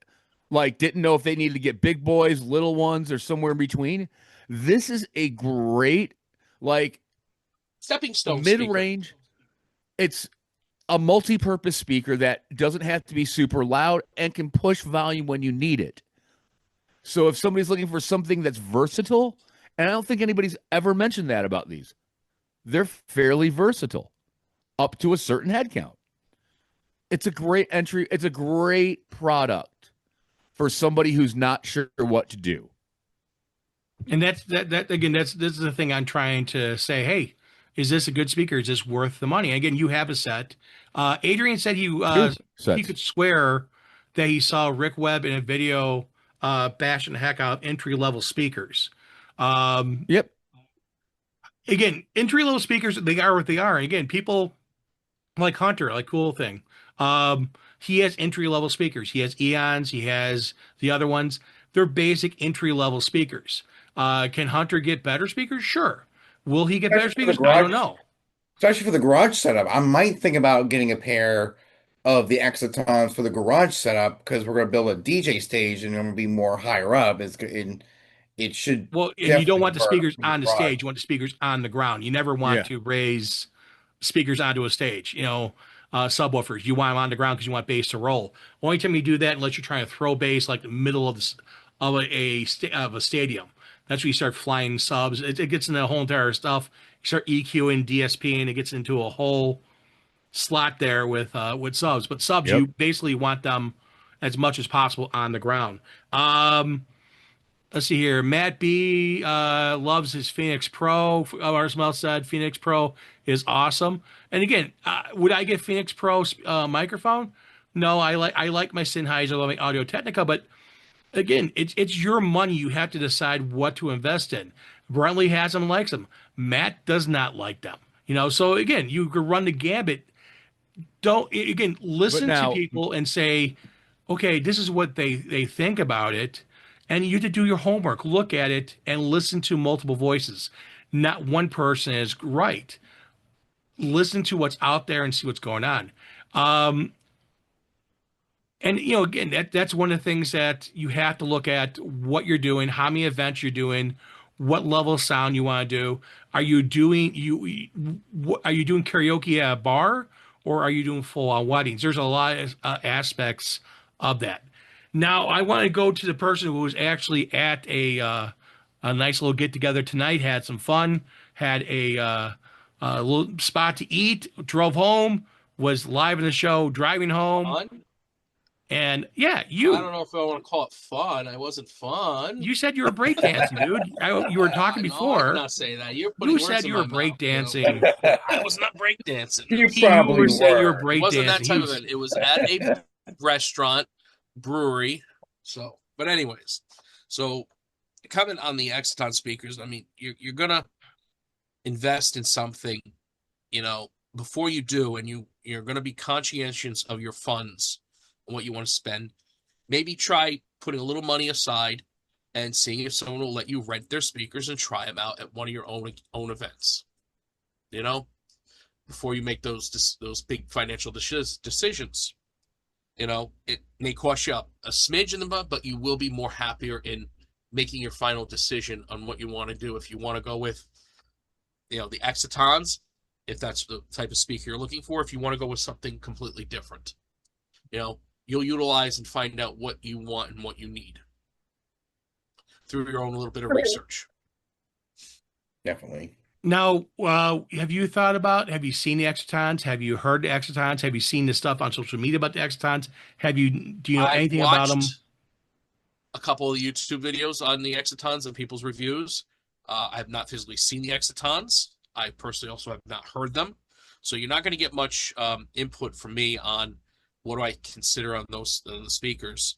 like, didn't know if they needed to get big boys, little ones, or somewhere in between, this is a great, like, stepping stone mid-range. Speaker. It's a multi-purpose speaker that doesn't have to be super loud and can push volume when you need it. So if somebody's looking for something that's versatile, and I don't think anybody's ever mentioned that about these, they're fairly versatile up to a certain head count. It's a great entry. It's a great product for somebody who's not sure what to do. And that's this is the thing I'm trying to say. Hey, is this a good speaker? Is this worth the money? Again, you have a set. Adrian said he could swear that he saw Rick Webb in a video bashing the heck out of entry-level speakers. Yep. Again, entry-level speakers, they are what they are. Again, people like Hunter, like Cool Thing. He has entry-level speakers. He has Eons. He has the other ones. They're basic entry-level speakers. Can Hunter get better speakers? Sure. Will he get better speakers? I don't know. Especially for the garage setup. I might think about getting a pair of the Exatons for the garage setup, because we're going to build a DJ stage and I'm going to be more higher up. It should. Well, and you don't want the speakers on the stage. You want the speakers on the ground. You never want to raise speakers onto a stage. Subwoofers. You want them on the ground because you want bass to roll. Only time you do that, unless you're trying to throw bass like the middle of a stadium. That's where you start flying subs. It gets into the whole entire stuff. You start EQing, DSPing. It gets into a whole slot there with subs. But subs, you basically want them as much as possible on the ground. let's see here. Matt B loves his Phoenix Pro. Arsmel said Phoenix Pro is awesome. And again, would I get Phoenix Pro microphone? No, I like my Sennheiser, I love my Audio Technica, but again, it's your money. You have to decide what to invest in. Brentley has them, likes them. Matt does not like them. So again, you could run the gambit. Don't again listen to people and say, okay, this is what they think about it, and you have to do your homework, look at it, and listen to multiple voices. Not one person is right. Listen to what's out there and see what's going on. And again, that's one of the things that you have to look at: what you're doing, how many events you're doing, what level of sound you want to do. Are you doing karaoke at a bar, or are you doing full on weddings? There's a lot of aspects of that. Now, I want to go to the person who was actually at a nice little get together tonight, had some fun, had a little spot to eat, drove home, was live in the show, driving home. Fun? And yeah, I don't know if I want to call it fun. I wasn't fun. You said you were breakdancing, dude. You were talking before. No, I did not say that. You said you were breakdancing. I was not breakdancing. You probably said you were It wasn't that breakdancing. type of event. It was at a restaurant, brewery. So, but anyways, so coming on the Exaton speakers, I mean, you're gonna invest in something, before you do, and you're gonna be conscientious of your funds and what you want to spend. Maybe try putting a little money aside and seeing if someone will let you rent their speakers and try them out at one of your own events. Before you make those big financial decisions. It may cost you a smidge in the butt, but you will be more happier in making your final decision on what you want to do. If you want to go with, the Exatons, if that's the type of speaker you're looking for, if you want to go with something completely different, you'll utilize and find out what you want and what you need through your own little bit of research. Definitely. Now, have you seen the Exatons? Have you heard the Exatons? Have you seen the stuff on social media about the Exatons? Do you know anything about them? A couple of YouTube videos on the Exatons and people's reviews. I have not physically seen the Exatons. I personally also have not heard them. So you're not going to get much input from me on what do I consider on the speakers.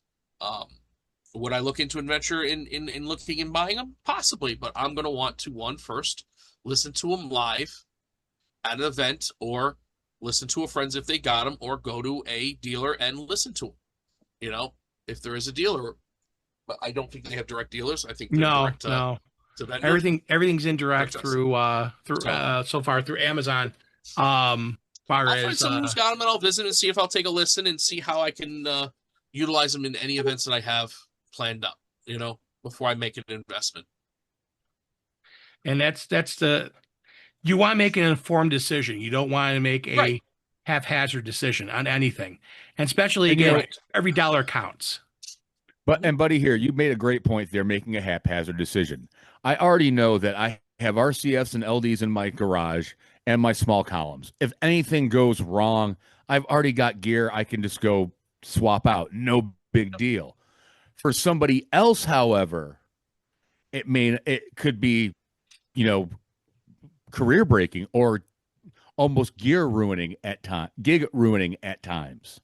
Would I look into adventure in looking and buying them? Possibly, but I'm going to want to, first, listen to them live at an event, or listen to a friend's if they got them, or go to a dealer and listen to them. If there is a dealer, but I don't think they have direct dealers. I think they're direct to vendors. Everything's indirect through so far through Amazon. I'll find someone who's got them, and I'll visit and see if I'll take a listen and see how I can utilize them in any events that I have planned up, before I make an investment. And you want to make an informed decision. You don't want to make a haphazard decision on anything. And especially, again, every dollar counts. Buddy, here, you made a great point there, making a haphazard decision. I already know that I have RCFs and LDs in my garage and my small columns. If anything goes wrong, I've already got gear I can just go swap out. No big deal. For somebody else, however, it could be, career breaking or almost gig ruining at times.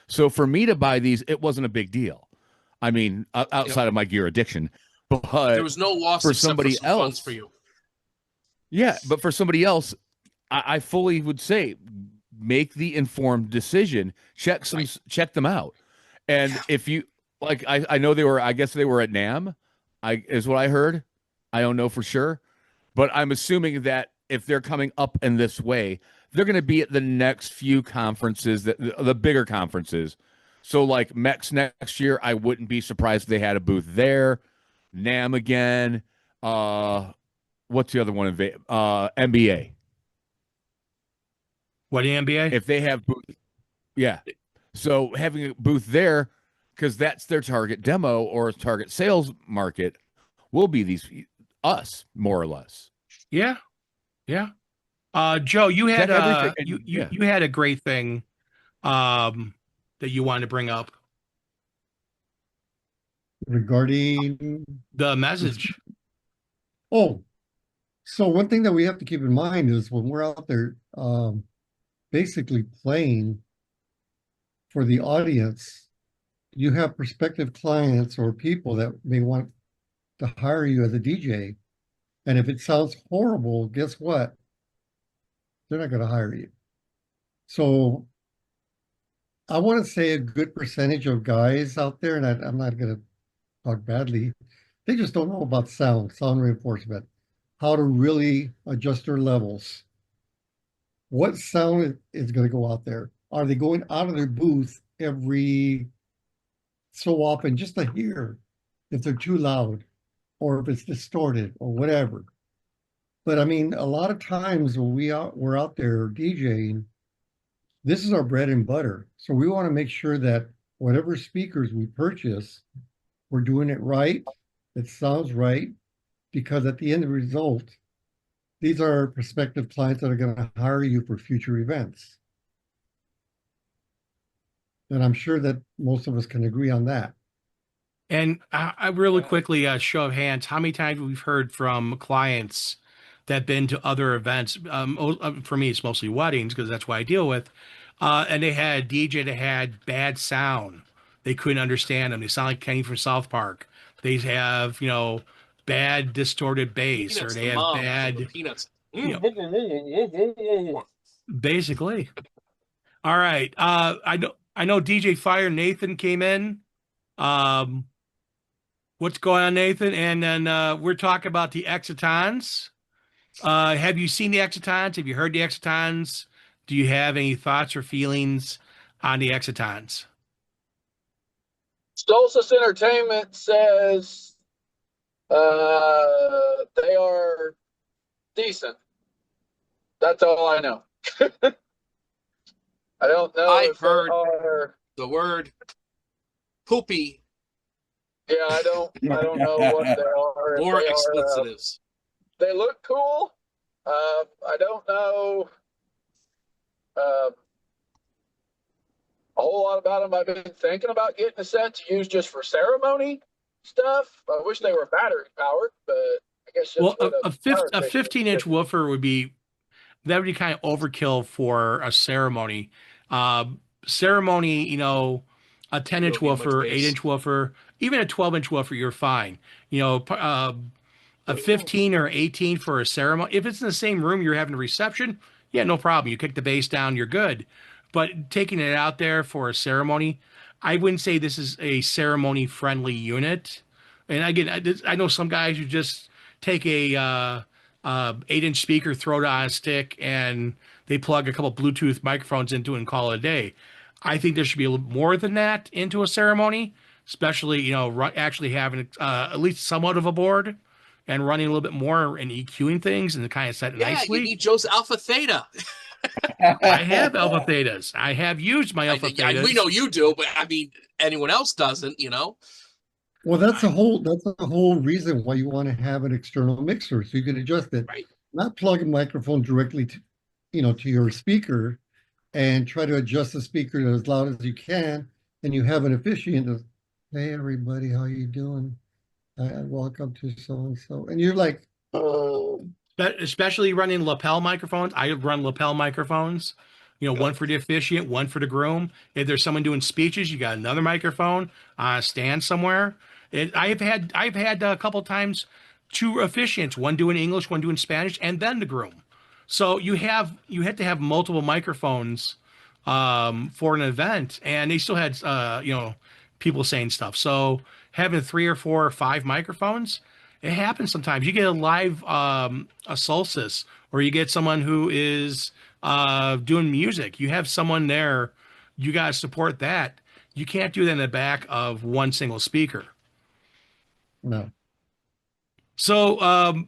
So for me to buy these, it wasn't a big deal. I mean, outside of my gear addiction, but there was no loss for somebody else for you. Yeah, but for somebody else, I fully would say make the informed decision. Check them out, and if you like, I know I guess they were at NAMM. Is what I heard. I don't know for sure, but I'm assuming that if they're coming up in this way, they're going to be at the next few conferences, the bigger conferences. So like MEX next year, I wouldn't be surprised if they had a booth there. NAMM again. What's the other one? NBA. What, the NBA? If they have booth, yeah. So having a booth there, because that's their target demo or target sales market, will be us more or less. Yeah. Joe, you had you had a great thing that you wanted to bring up. regarding the message. Oh, so one thing that we have to keep in mind is when we're out there basically playing for the audience, you have prospective clients or people that may want to hire you as a DJ. And if it sounds horrible, guess what? They're not going to hire you. So I want to say a good percentage of guys out there, and I'm not going to talk badly, they just don't know about sound reinforcement, how to really adjust their levels. What sound is going to go out there? Are they going out of their booth every so often just to hear if they're too loud or if it's distorted or whatever? But I mean, a lot of times when we're out there DJing, this is our bread and butter. So we want to make sure that whatever speakers we purchase, we're doing it right, it sounds right, because at the end of the result, these are prospective clients that are going to hire you for future events. And I'm sure that most of us can agree on that. And I really quickly, show of hands, how many times we've heard from clients that have been to other events. For me, it's mostly weddings because that's what I deal with. And they had a DJ that had bad sound. They couldn't understand them. They sound like Kenny from South Park. They have, bad distorted bass, Peanuts, or they the have mom from bad, the Peanuts. basically. All right. I know DJ Fire Nathan came in. What's going on, Nathan? And then we're talking about the Exatons. Have you seen the Exatons? Have you heard the Exatons? Do you have any thoughts or feelings on the Exatons? Stolzis Entertainment says they are decent. That's all I know. I don't know I've if they heard are. the word poopy Yeah, I don't know what they are. or If explicitives. they look cool. I don't know a whole lot about them. I've been thinking about getting a set to use just for ceremony stuff. I wish they were battery powered, but I guess that's Well, what a power 15-inch station is. woofer that would be kind of overkill for a ceremony. Ceremony, a 10-inch Don't need much woofer, bass. 8-inch woofer, even a 12-inch woofer, you're fine. A 15 or 18 for a ceremony. If it's in the same room you're having a reception, yeah, no problem. You kick the bass down, you're good. But taking it out there for a ceremony, I wouldn't say this is a ceremony friendly unit. And again, I know some guys who just take a 8-inch speaker, throw it on a stick, and they plug a couple Bluetooth microphones into it and call it a day. I think there should be a little more than that into a ceremony, especially actually having at least somewhat of a board and running a little bit more and EQing things and kind of set it Yeah, nicely. you need Joe's Alpha Theta. I have alpha thetas. I have used my alpha thetas. We know you do, but I mean, anyone else doesn't, Well, that's the whole reason why you want to have an external mixer, so you can adjust it. Right. Not plug a microphone directly to your speaker and try to adjust the speaker as loud as you can, and you have an officiant of, hey everybody, how you doing? Welcome to so and so, and you're like, oh. Especially running lapel microphones. I run lapel microphones. One for the officiant, one for the groom. If there's someone doing speeches, you got another microphone on a stand somewhere. I've had a couple times 2 officiants, one doing English, one doing Spanish, and then the groom. So you have to have multiple microphones for an event, and they still had people saying stuff. So having 3 or 4 or 5 microphones, it happens sometimes. You get a live a solstice, or you get someone who is doing music. You have someone there. You got to support that. You can't do that in the back of one single speaker. No. So,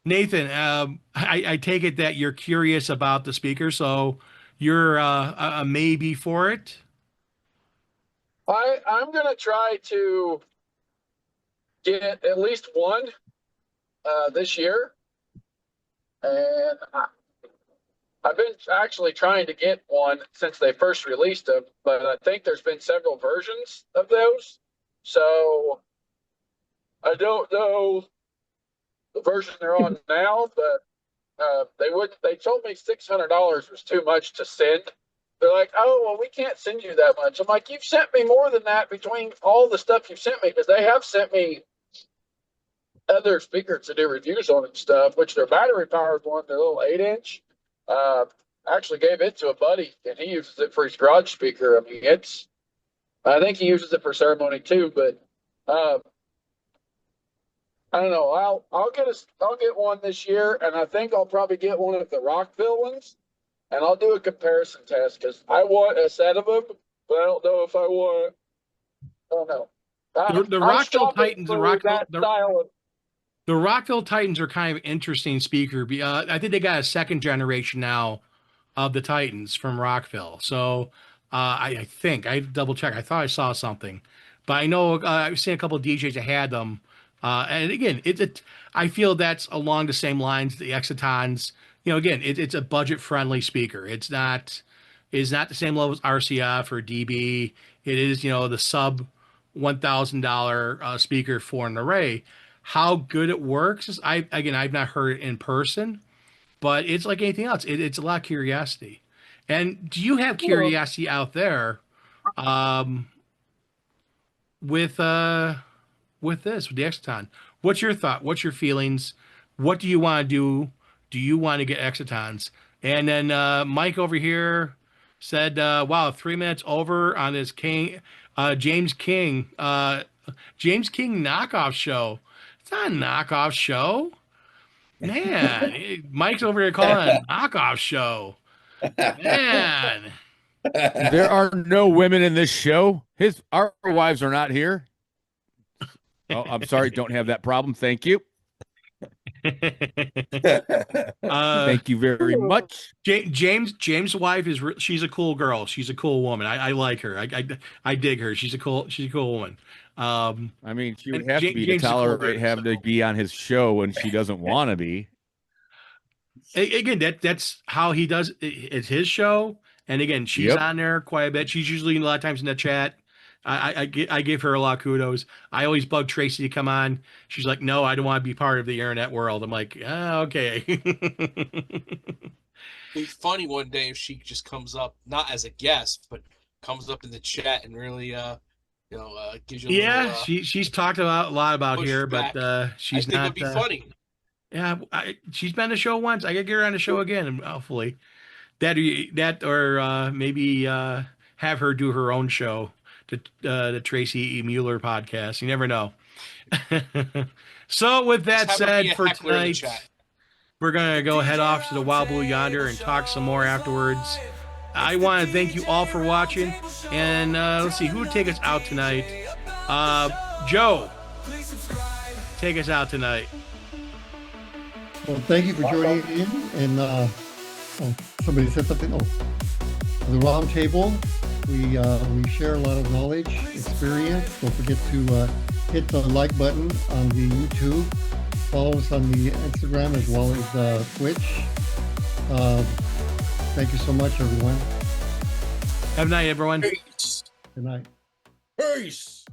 Nathan, I take it that you're curious about the speaker, so you're a maybe for it. I'm gonna try to get at least one this year, and I've been actually trying to get one since they first released them, but I think there's been several versions of those. So I don't know the version they're on now, but they told me $600 was too much to send. They're like, oh, well, we can't send you that much. I'm like, you've sent me more than that between all the stuff you've sent me, because they have sent me other speakers to do reviews on and stuff, which their battery powered one, their little 8-inch. I actually gave it to a buddy, and he uses it for his garage speaker. I mean, I think he uses it for ceremony too, but I don't know. I'll get one this year, and I think I'll probably get one of the Rockville ones, and I'll do a comparison test because I want a set of them, but I don't know if I want. I don't know. The Rockville Titans, the Rockville Titans are kind of interesting speaker. I think they got a second generation now of the Titans from Rockville. So I think I double check. I thought I saw something, but I know I've seen a couple of DJs that had them. And again, I feel that's along the same lines. The Exatons, again, it's a budget friendly speaker. It's not the same level as RCF or DB. It is, the sub $1,000 speaker for an array. How good it works is I've not heard it in person, but it's like anything else. It's a lot of curiosity. And do you have curiosity out there with the Exaton? What's your thought? What's your feelings? What do you want to do? Do you want to get Exatons? And then Mike over here said, wow, 3 minutes over on this James King knockoff show. It's not a knockoff show. Man, Mike's over here calling it a knockoff show. Man. There are no women in this show. Our wives are not here. Oh, I'm sorry. Don't have that problem. Thank you. Thank you very much. James' wife she's a cool girl. She's a cool woman. I like her. I dig her. She's a cool woman. I mean, she would have to be to tolerate having to be on his show when she doesn't want to be. Again, that's how he does. It's his show, and again, she's on there quite a bit. She's usually a lot of times in the chat. I give her a lot of kudos. I always bug Tracy to come on. She's like, no, I don't want to be part of the internet world. I'm like, okay. It'd be funny one day if she just comes up, not as a guest, but comes up in the chat and really, gives you a little, she's talked a lot about here, but she's not. It'd be funny. Yeah, she's been on the show once. I gotta get her on the show again, and hopefully that or maybe have her do her own show. The Tracy E. Mueller podcast. You never know. So with that said, for tonight, we're going to go head off to the Wild Blue Yonder and talk some more afterwards. I want to thank you all for watching. And let's see, who would take us out tonight? Joe, take us out tonight. Well, thank you for joining in. And somebody said something. The round table. We share a lot of knowledge, experience. Don't forget to hit the like button on the YouTube. Follow us on the Instagram as well as Twitch. Thank you so much, everyone. Have a night, everyone. Peace. Good night. Peace.